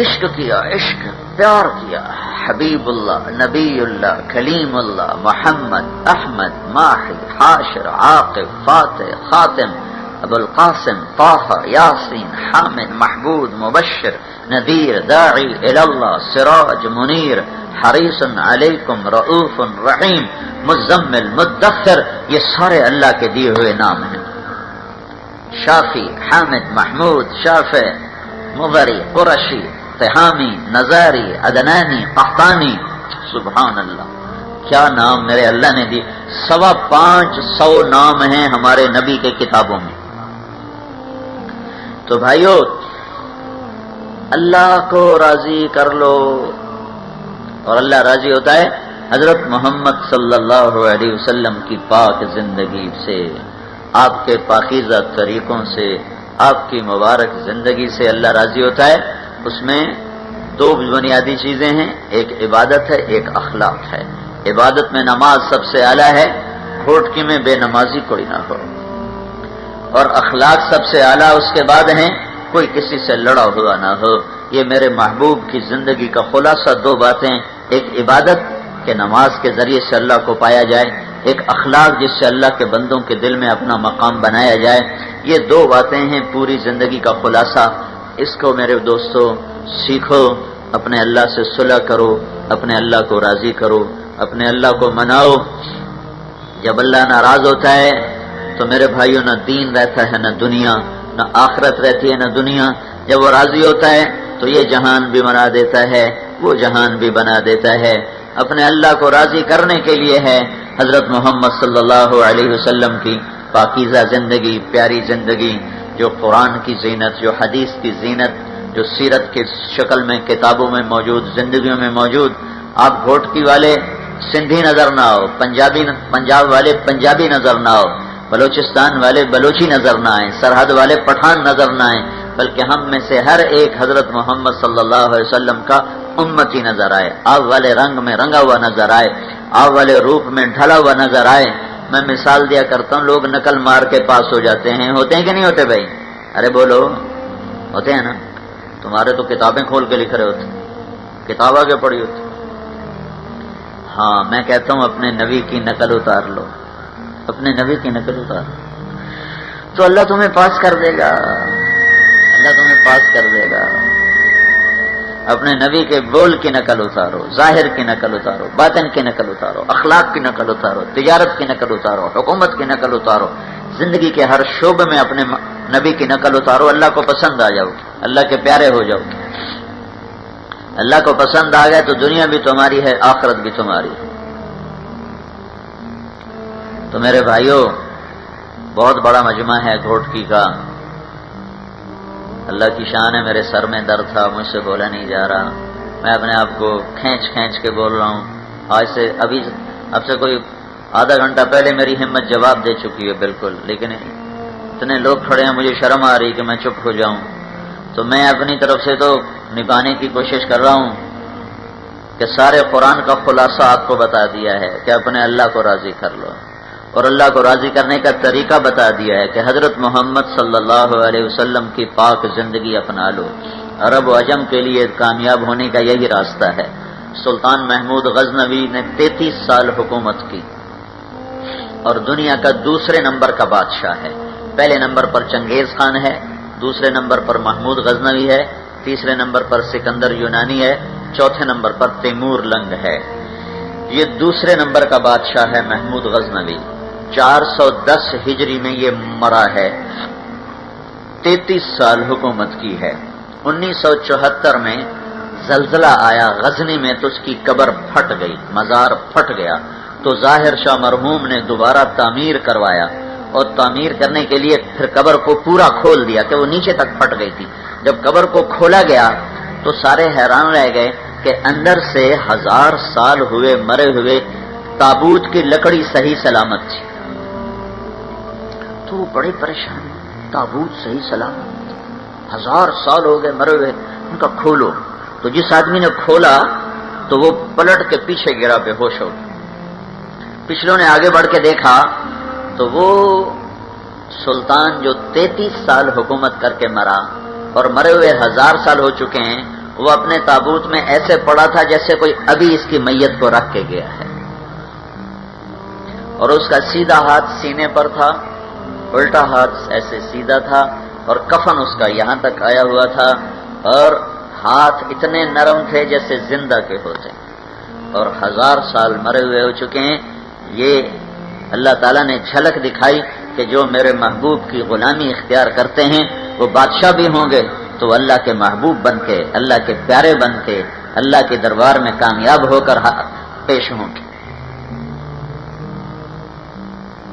عشق کیا، عشق پیار کیا، حبیب اللہ، نبی اللہ، کلیم اللہ، محمد، احمد، ماحی، حاشر، عاقب، فاتح، خاتم، ابو القاسم، طه، یاسین، حامد، محمود، مبشر، نذیر، داعی اللہ، سراج، منیر، حریص علیکم، رؤوف رحیم، مزمل، مدثر، یہ سارے اللہ کے دیے ہوئے نام ہیں۔ شافی، حامد، محمود، شافع، مضری، قرشی، تہامی، نزاری، عدنانی، قحطانی، سبحان اللہ، کیا نام میرے اللہ نے دی۔ 525 نام ہیں ہمارے نبی کے کتابوں میں۔ تو بھائیو، اللہ کو راضی کر لو اور اللہ راضی ہوتا ہے حضرت محمد صلی اللہ علیہ وسلم کی پاک زندگی سے، آپ کے پاکیزہ طریقوں سے، آپ کی مبارک زندگی سے اللہ راضی ہوتا ہے۔ اس میں 2 بنیادی چیزیں ہیں، ایک عبادت ہے، ایک اخلاق ہے۔ عبادت میں نماز سب سے اعلیٰ ہے، گھوٹکی میں بے نمازی کوئی نہ ہو، اور اخلاق سب سے اعلیٰ اس کے بعد ہیں، کوئی کسی سے لڑا ہوا نہ ہو۔ یہ میرے محبوب کی زندگی کا خلاصہ 2 باتیں، ایک عبادت کہ نماز کے ذریعے سے اللہ کو پایا جائے، ایک اخلاق جس سے اللہ کے بندوں کے دل میں اپنا مقام بنایا جائے۔ یہ 2 باتیں ہیں پوری زندگی کا خلاصہ۔ اس کو میرے دوستو سیکھو، اپنے اللہ سے صلح کرو، اپنے اللہ کو راضی کرو، اپنے اللہ کو مناؤ۔ جب اللہ ناراض ہوتا ہے تو میرے بھائیوں نہ دین رہتا ہے نہ دنیا، نہ آخرت رہتی ہے نہ دنیا۔ جب وہ راضی ہوتا ہے تو یہ جہان بھی بنا دیتا ہے، وہ جہان بھی بنا دیتا ہے۔ اپنے اللہ کو راضی کرنے کے لیے ہے حضرت محمد صلی اللہ علیہ وسلم کی پاکیزہ زندگی، پیاری زندگی، جو قرآن کی زینت، جو حدیث کی زینت، جو سیرت کی شکل میں کتابوں میں موجود، زندگیوں میں موجود۔ آپ گھوٹکی والے سندھی نظر نہ آؤ، پنجاب والے پنجابی نظر نہ آؤ، بلوچستان والے بلوچی نظر نہ آئیں، سرحد والے پٹھان نظر نہ آئیں، بلکہ ہم میں سے ہر ایک حضرت محمد صلی اللہ علیہ وسلم کا امتی نظر آئے، آپ والے رنگ میں رنگا ہوا نظر آئے، آپ والے روپ میں ڈھلا ہوا نظر آئے۔ میں مثال دیا کرتا ہوں، لوگ نقل مار کے پاس ہو جاتے ہیں، ہوتے ہیں کہ نہیں ہوتے بھائی؟ ارے بولو، ہوتے ہیں نا؟ تمہارے تو کتابیں کھول کے لکھ رہے ہوتے، کتاب آگے پڑھی ہوتی۔ ہاں، میں کہتا ہوں اپنے نبی کی نقل اتار لو، اپنے نبی کی نقل اتار لو، تو اللہ تمہیں پاس کر دے گا، اللہ تمہیں پاس کر دے گا۔ اپنے نبی کے بول کی نقل اتارو، ظاہر کی نقل اتارو، باطن کی نقل اتارو، اخلاق کی نقل اتارو، تجارت کی نقل اتارو، حکومت کی نقل اتارو، زندگی کے ہر شعبے میں اپنے نبی کی نقل اتارو، اللہ کو پسند آ جاؤ، اللہ کے پیارے ہو جاؤ۔ اللہ کو پسند آ گئے تو دنیا بھی تمہاری ہے، آخرت بھی تمہاری ہے۔ تو میرے بھائیوں، بہت بڑا مجمع ہے گھوٹکی کا، اللہ کی شان ہے، میرے سر میں درد تھا، مجھ سے بولا نہیں جا رہا، میں اپنے آپ کو کھینچ کے بول رہا ہوں۔ آج سے اب سے کوئی آدھا گھنٹہ پہلے میری ہمت جواب دے چکی ہے بالکل، لیکن اتنے لوگ کھڑے ہیں، مجھے شرم آ رہی کہ میں چپ ہو جاؤں، تو میں اپنی طرف سے تو نبھانے کی کوشش کر رہا ہوں کہ سارے قرآن کا خلاصہ آپ کو بتا دیا ہے کہ اپنے اللہ کو راضی کر لو، اور اللہ کو راضی کرنے کا طریقہ بتا دیا ہے کہ حضرت محمد صلی اللہ علیہ وسلم کی پاک زندگی اپنا لو۔ عرب و عجم کے لیے کامیاب ہونے کا یہی راستہ ہے۔ سلطان محمود غزنوی نے 33 سال حکومت کی اور دنیا کا دوسرے نمبر کا بادشاہ ہے۔ پہلے نمبر پر چنگیز خان ہے، دوسرے نمبر پر محمود غزنوی ہے، تیسرے نمبر پر سکندر یونانی ہے، چوتھے نمبر پر تیمور لنگ ہے۔ یہ دوسرے نمبر کا بادشاہ ہے محمود غزنوی۔ 410 ہجری میں یہ مرا ہے، 33 سال حکومت کی ہے۔ 1974 میں زلزلہ آیا غزنی میں تو اس کی قبر پھٹ گئی، مزار پھٹ گیا، تو ظاہر شاہ مرحوم نے دوبارہ تعمیر کروایا، اور تعمیر کرنے کے لیے پھر قبر کو پورا کھول دیا کہ وہ نیچے تک پھٹ گئی تھی۔ جب قبر کو کھولا گیا تو سارے حیران رہ گئے کہ اندر سے 1000 سال ہوئے مرے ہوئے تابوت کی لکڑی صحیح سلامت تھی۔ تو وہ بڑے پریشان، تابوت صحیح سلامت، 1000 سال ہو گئے مرے ہوئے، ان کا کھولو۔ تو جس آدمی نے کھولا تو وہ پلٹ کے پیچھے گرا، بے ہوش ہو گیا۔ پچھلوں نے آگے بڑھ کے دیکھا تو وہ سلطان جو 33 سال حکومت کر کے مرا اور مرے ہوئے 1000 سال ہو چکے ہیں، وہ اپنے تابوت میں ایسے پڑا تھا جیسے کوئی ابھی اس کی میت کو رکھ کے گیا ہے، اور اس کا سیدھا ہاتھ سینے پر تھا، الٹا ہاتھ ایسے سیدھا تھا، اور کفن اس کا یہاں تک آیا ہوا تھا، اور ہاتھ اتنے نرم تھے جیسے زندہ کے ہوتے، اور 1000 سال مرے ہوئے ہو چکے ہیں۔ یہ اللہ تعالیٰ نے جھلک دکھائی کہ جو میرے محبوب کی غلامی اختیار کرتے ہیں وہ بادشاہ بھی ہوں گے تو اللہ کے محبوب بن کے، اللہ کے پیارے بن کے، اللہ کے دربار میں کامیاب ہو کر پیش ہوں گے۔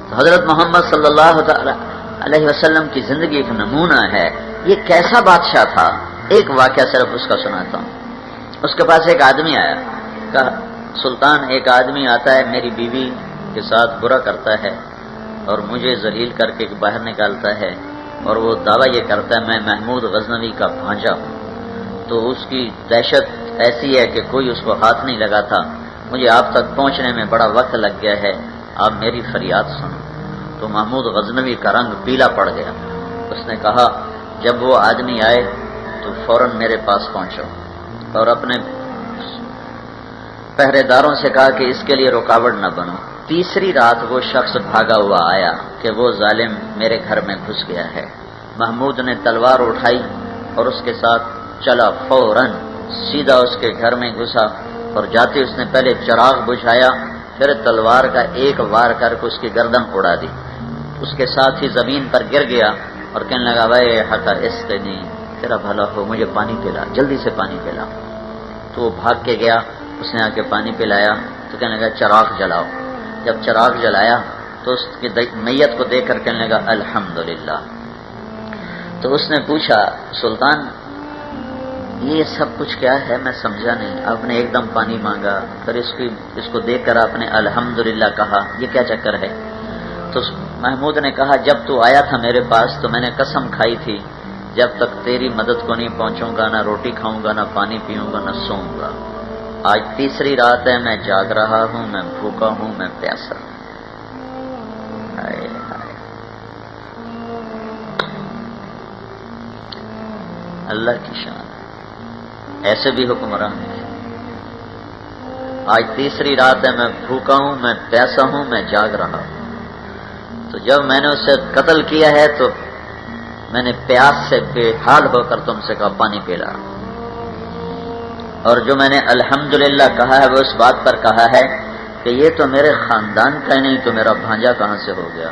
تو حضرت محمد صلی اللہ علیہ وسلم کی زندگی ایک نمونہ ہے۔ یہ کیسا بادشاہ تھا، ایک واقعہ صرف اس کا سناتا ہوں۔ اس کے پاس ایک آدمی آیا، کہا سلطان ایک آدمی آتا ہے، میری بیوی کے ساتھ برا کرتا ہے اور مجھے ذلیل کر کے باہر نکالتا ہے، اور وہ دعویٰ یہ کرتا ہے میں محمود غزنوی کا بھانجا ہوں۔ تو اس کی دہشت ایسی ہے کہ کوئی اس کو ہاتھ نہیں لگاتا، مجھے آپ تک پہنچنے میں بڑا وقت لگ گیا ہے، آپ میری فریاد سنو۔ تو محمود غزنوی کا رنگ پیلا پڑ گیا۔ اس نے کہا جب وہ آدمی آئے تو فوراً میرے پاس پہنچو، اور اپنے پہرے داروں سے کہا کہ اس کے لیے رکاوٹ نہ بنو۔ تیسری رات وہ شخص بھاگا ہوا آیا کہ وہ ظالم میرے گھر میں گھس گیا ہے۔ محمود نے تلوار اٹھائی اور اس کے ساتھ چلا، فوراً سیدھا اس کے گھر میں گھسا، اور جاتے اس نے پہلے چراغ بجھایا، پھر تلوار کا ایک وار کر کے اس کی گردن اڑا دی۔ اس کے ساتھ ہی زمین پر گر گیا اور کہنے لگا بھائی حقا اسقنی، تیرا بھلا ہو، مجھے پانی پلا، جلدی سے پانی پلا۔ تو وہ بھاگ کے گیا، اس نے آ کے پانی پلایا، تو کہنے لگا چراغ جلاؤ۔ جب چراغ جلایا تو اس کی میت کو دیکھ کر کہنے لگا الحمدللہ۔ تو اس نے پوچھا سلطان یہ سب کچھ کیا ہے، میں سمجھا نہیں، آپ نے ایک دم پانی مانگا، پھر اس کو دیکھ کر آپ نے الحمدللہ کہا، یہ کیا چکر ہے؟ تو محمود نے کہا جب تو آیا تھا میرے پاس تو میں نے قسم کھائی تھی جب تک تیری مدد کو نہیں پہنچوں گا نہ روٹی کھاؤں گا، نہ پانی پیوں گا، نہ سوؤں گا۔ آج تیسری رات ہے، میں جاگ رہا ہوں، میں بھوکا ہوں، میں پیاسا ہوں۔ ہائے ہائے، اللہ کی شان، ایسے بھی حکمران ہیں۔ آج تیسری رات ہے، میں بھوکا ہوں، میں پیاسا ہوں، میں جاگ رہا ہوں۔ تو جب میں نے اسے قتل کیا ہے تو میں نے پیاس سے بے حال ہو کر تم سے کہا پانی پلا۔ اور جو میں نے الحمدللہ کہا ہے وہ اس بات پر کہا ہے کہ یہ تو میرے خاندان کا ہی نہیں تو میرا بھانجا کہاں سے ہو گیا،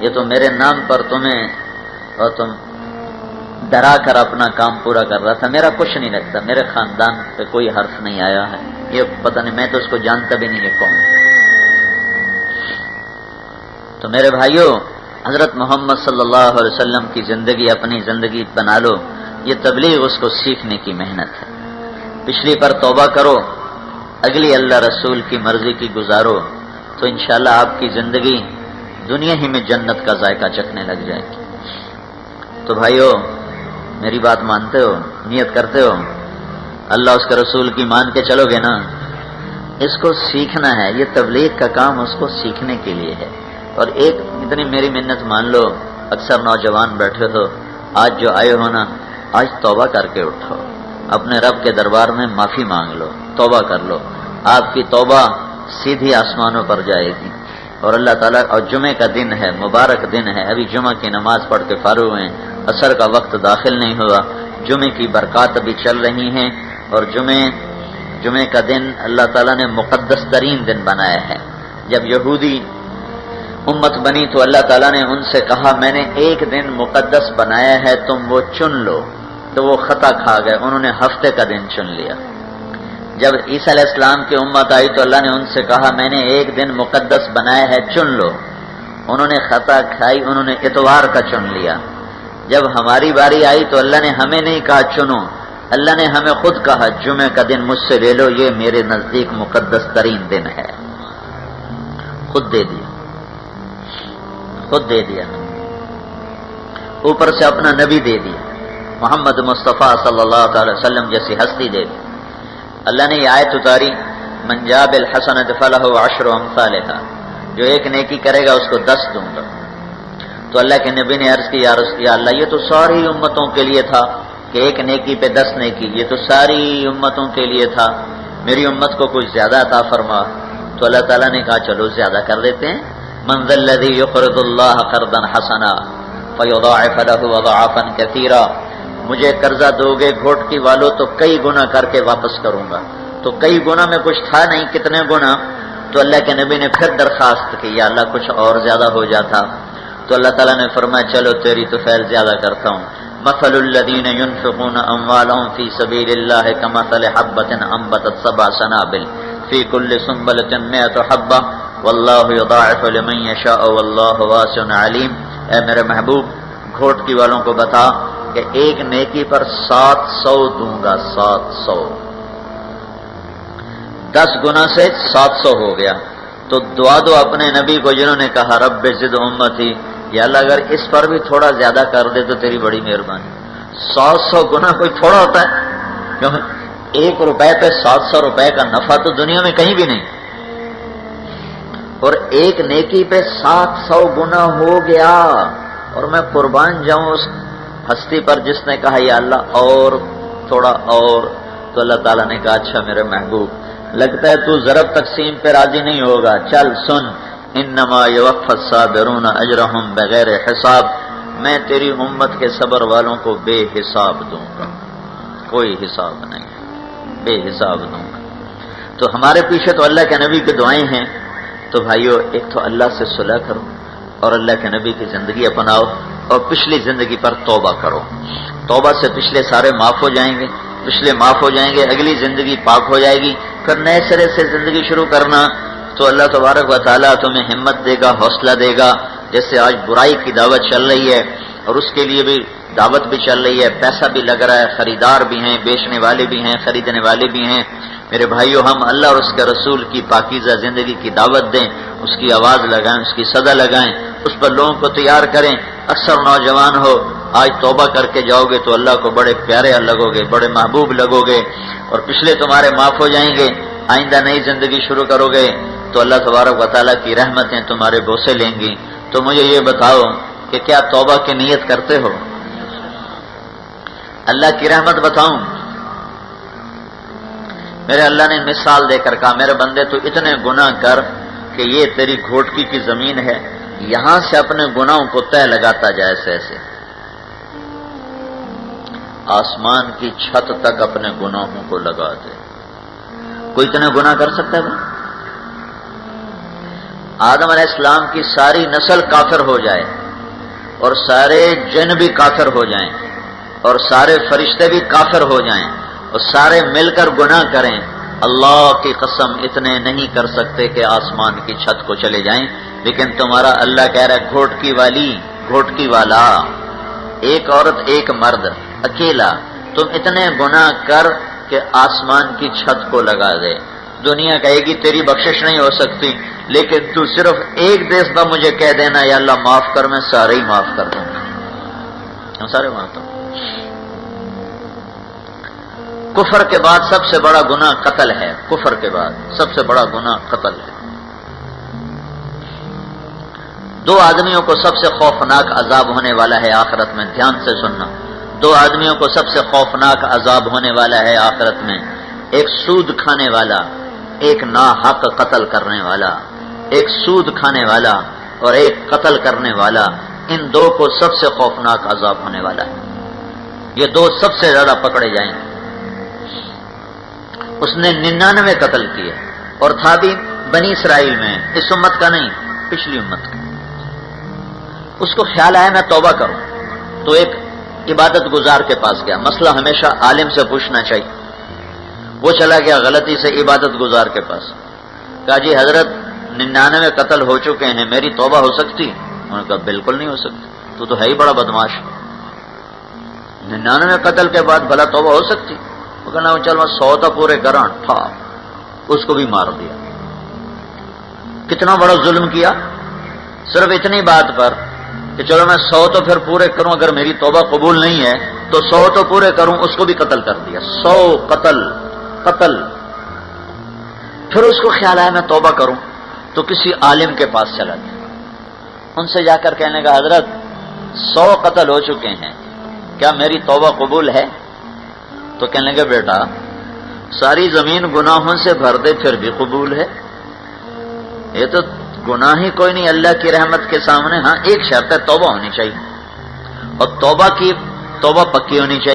یہ تو میرے نام پر تمہیں اور تم ڈرا کر اپنا کام پورا کر رہا تھا، میرا کچھ نہیں لگتا، میرے خاندان پہ کوئی حرف نہیں آیا ہے، یہ پتہ نہیں، میں تو اس کو جانتا بھی نہیں ہے کون۔ تو میرے بھائیوں، حضرت محمد صلی اللہ علیہ وسلم کی زندگی اپنی زندگی بنا لو، یہ تبلیغ اس کو سیکھنے کی محنت ہے۔ پچھلی پر توبہ کرو، اگلی اللہ رسول کی مرضی کی گزارو، تو انشاءاللہ آپ کی زندگی دنیا ہی میں جنت کا ذائقہ چکھنے لگ جائے گی۔ تو بھائیو، میری بات مانتے ہو، نیت کرتے ہو، اللہ اس کے رسول کی مان کے چلو گے نا؟ اس کو سیکھنا ہے، یہ تبلیغ کا کام اس کو سیکھنے کے لیے ہے۔ اور ایک اتنی میری منت مان لو، اکثر نوجوان بیٹھے ہو، آج جو آئے ہو نا، آج توبہ کر کے اٹھو، اپنے رب کے دربار میں معافی مانگ لو، توبہ کر لو، آپ کی توبہ سیدھی آسمانوں پر جائے گی۔ اور اللہ تعالیٰ، اور جمعے کا دن ہے، مبارک دن ہے، ابھی جمعہ کی نماز پڑھ کے فارغ ہوئے ہیں، عصر کا وقت داخل نہیں ہوا، جمعے کی برکات ابھی چل رہی ہیں، اور جمعے کا دن اللہ تعالیٰ نے مقدس ترین دن بنایا ہے۔ جب یہودی امت بنی تو اللہ تعالیٰ نے ان سے کہا میں نے ایک دن مقدس بنایا ہے، تم وہ چن لو، تو وہ خطا کھا گئے، انہوں نے ہفتے کا دن چن لیا۔ جب عیسیٰ علیہ السلام کی امت آئی تو اللہ نے ان سے کہا میں نے ایک دن مقدس بنایا ہے، چن لو، انہوں نے خطا کھائی، انہوں نے اتوار کا چن لیا۔ جب ہماری باری آئی تو اللہ نے ہمیں نہیں کہا چنو، اللہ نے ہمیں خود کہا جمعے کا دن مجھ سے لے لو، یہ میرے نزدیک مقدس ترین دن ہے، خود دے دیا، خود دے دیا، اوپر سے اپنا نبی دے دیا، محمد مصطفیٰ صلی اللہ علیہ وسلم جیسی ہستی دے دی۔ اللہ نے یہ آیت اتاری من جاء بالحسنۃ فلہ عشر امثالھا، جو ایک نیکی کرے گا اس کو 10 دوں گا۔ تو اللہ کے نبی نے عرض کی یا اللہ یہ تو ساری امتوں کے لیے تھا کہ ایک نیکی پہ 10 نیکی، یہ تو ساری امتوں کے لیے تھا، میری امت کو کچھ زیادہ عطا فرما۔ تو اللہ تعالیٰ نے کہا چلو زیادہ کر دیتے ہیں، من ذا الذی یقرض اللہ قرضا حسنا فیضاعف له اضعافا کثیرا، مجھے قرضہ دو گے گھوٹکی والو تو کئی گنا کر کے واپس کروں گا۔ تو کئی گنا میں کچھ تھا نہیں، کتنے گنا؟ تو اللہ کے نبی نے پھر درخواست کی یا اللہ کچھ اور زیادہ ہو جاتا، تو اللہ تعالیٰ نے فرمایا چلو تیری تو خیر زیادہ کرتا ہوں۔ مثل الذین ينفقون اموالهم فی سبیل اللہ کمثل حبۃ انبتت 7 سنابل فی کل سنبلۃ 100 حبۃ واللہ یضاعف لمن یشاء واللہ واسع علیم۔ اے میرے محبوب، گھوٹکی والوں کو بتا کہ ایک نیکی پر 700 دوں گا، 700، 10 گنا سے 700 ہو گیا۔ تو دعا دو اپنے نبی کو جنہوں نے کہا رب زد امتی، یا اللہ اگر اس پر بھی تھوڑا زیادہ کر دے تو تیری بڑی مہربانی۔ 700 گنا کوئی تھوڑا ہوتا ہے؟ کیوں؟ 1 روپے پہ 700 روپے کا نفع تو دنیا میں کہیں بھی نہیں، اور ایک نیکی پہ 700 گنا ہو گیا۔ اور میں قربان جاؤں اس ہستی پر جس نے کہا یا اللہ اور تھوڑا اور، تو اللہ تعالیٰ نے کہا اچھا میرے محبوب، لگتا ہے تو ضرب تقسیم پہ راضی نہیں ہوگا، چل سن، انما یوفی الصابرون اجرہم بغیر حساب، میں تیری امت کے صبر والوں کو بے حساب دوں گا، کوئی حساب نہیں، بے حساب دوں گا۔ تو ہمارے پیچھے تو اللہ کے نبی کی دعائیں ہیں۔ تو بھائیو، ایک تو اللہ سے صلح کرو اور اللہ کے نبی کی زندگی اپناؤ، اور پچھلی زندگی پر توبہ کرو، توبہ سے پچھلے سارے معاف ہو جائیں گے، پچھلے معاف ہو جائیں گے، اگلی زندگی پاک ہو جائے گی، پھر نئے سرے سے زندگی شروع کرنا۔ تو اللہ تبارک و تعالیٰ تمہیں ہمت دے گا، حوصلہ دے گا۔ جیسے آج برائی کی دعوت چل رہی ہے اور اس کے لیے بھی دعوت بھی چل رہی ہے، پیسہ بھی لگ رہا ہے، خریدار بھی ہیں، بیچنے والے بھی ہیں، خریدنے والے بھی ہیں۔ میرے بھائیو، ہم اللہ اور اس کے رسول کی پاکیزہ زندگی کی دعوت دیں، اس کی آواز لگائیں، اس کی صدا لگائیں، اس پر لوگوں کو تیار کریں۔ اکثر نوجوان ہو، آج توبہ کر کے جاؤ گے تو اللہ کو بڑے پیارے لگو گے، بڑے محبوب لگو گے، اور پچھلے تمہارے معاف ہو جائیں گے، آئندہ نئی زندگی شروع کرو گے تو اللہ تبارک و تعالیٰ کی رحمتیں تمہارے بوسے لیں گی۔ تو مجھے یہ بتاؤ کہ کیا توبہ کی نیت کرتے ہو؟ اللہ کی رحمت بتاؤں، میرے اللہ نے مثال دے کر کہا میرے بندے تو اتنے گناہ کر کہ یہ تیری گھوٹکی کی زمین ہے، یہاں سے اپنے گناہوں کو تہ لگاتا جائے ایسے ایسے۔ آسمان کی چھت تک اپنے گناہوں کو لگا دے۔ کوئی اتنے گناہ کر سکتا ہے؟ آدم علیہ السلام کی ساری نسل کافر ہو جائے اور سارے جن بھی کافر ہو جائیں اور سارے فرشتے بھی کافر ہو جائیں اور سارے مل کر گناہ کریں، اللہ کی قسم اتنے نہیں کر سکتے کہ آسمان کی چھت کو چلے جائیں۔ لیکن تمہارا اللہ کہہ رہا ہے گھوٹکی والا، ایک عورت ایک مرد اکیلا، تم اتنے گناہ کر کہ آسمان کی چھت کو لگا دے۔ دنیا کہے گی تیری بخشش نہیں ہو سکتی، لیکن تو صرف ایک دفعہ مجھے کہہ دینا یا اللہ معاف کر، میں سارے ہی معاف کر دوں گا، سارے معاف کر دوں۔ کفر کے بعد سب سے بڑا گناہ قتل ہے، کفر کے بعد سب سے بڑا گناہ قتل ہے۔ دو آدمیوں کو سب سے خوفناک عذاب ہونے والا ہے آخرت میں، دھیان سے سننا، دو آدمیوں کو سب سے خوفناک عذاب ہونے والا ہے آخرت میں، ایک سود کھانے والا، ایک ناحق قتل کرنے والا، ایک سود کھانے والا اور ایک قتل کرنے والا، ان دو کو سب سے خوفناک عذاب ہونے والا ہے۔ یہ دو سب سے زیادہ پکڑے جائیں گے۔ اس نے 99 قتل کیے اور تھا بھی بنی اسرائیل میں، اس امت کا نہیں، پچھلی امت کا۔ اس کو خیال آیا میں توبہ کروں، تو ایک عبادت گزار کے پاس گیا۔ مسئلہ ہمیشہ عالم سے پوچھنا چاہیے۔ وہ چلا گیا غلطی سے عبادت گزار کے پاس، کہا جی حضرت 99 قتل ہو چکے ہیں، میری توبہ ہو سکتی؟ انہوں نے کہا بالکل نہیں ہو سکتی، تو ہے ہی بڑا بدماش، 99 قتل کے بعد بھلا توبہ ہو سکتی؟ وہ کہنا چل میں 100 تو پورے کراں، تھا اس کو بھی مار دیا۔ کتنا بڑا ظلم کیا صرف اتنی بات پر کہ چلو میں 100 تو پھر پورے کروں، اگر میری توبہ قبول نہیں ہے تو 100 تو پورے کروں، اس کو بھی قتل کر دیا۔ 100 قتل۔ پھر اس کو خیال آیا میں توبہ کروں، تو کسی عالم کے پاس چلا گیا، ان سے جا کر کہنے کا حضرت 100 قتل ہو چکے ہیں، کیا میری توبہ قبول ہے؟ تو کہنے لگے بیٹا ساری زمین گناہوں سے بھر دے پھر بھی قبول ہے، یہ تو گناہ ہی کوئی نہیں اللہ کی رحمت کے سامنے۔ ہاں ایک شرط ہے، توبہ ہونی چاہیے، اور توبہ پکی ہونی چاہیے۔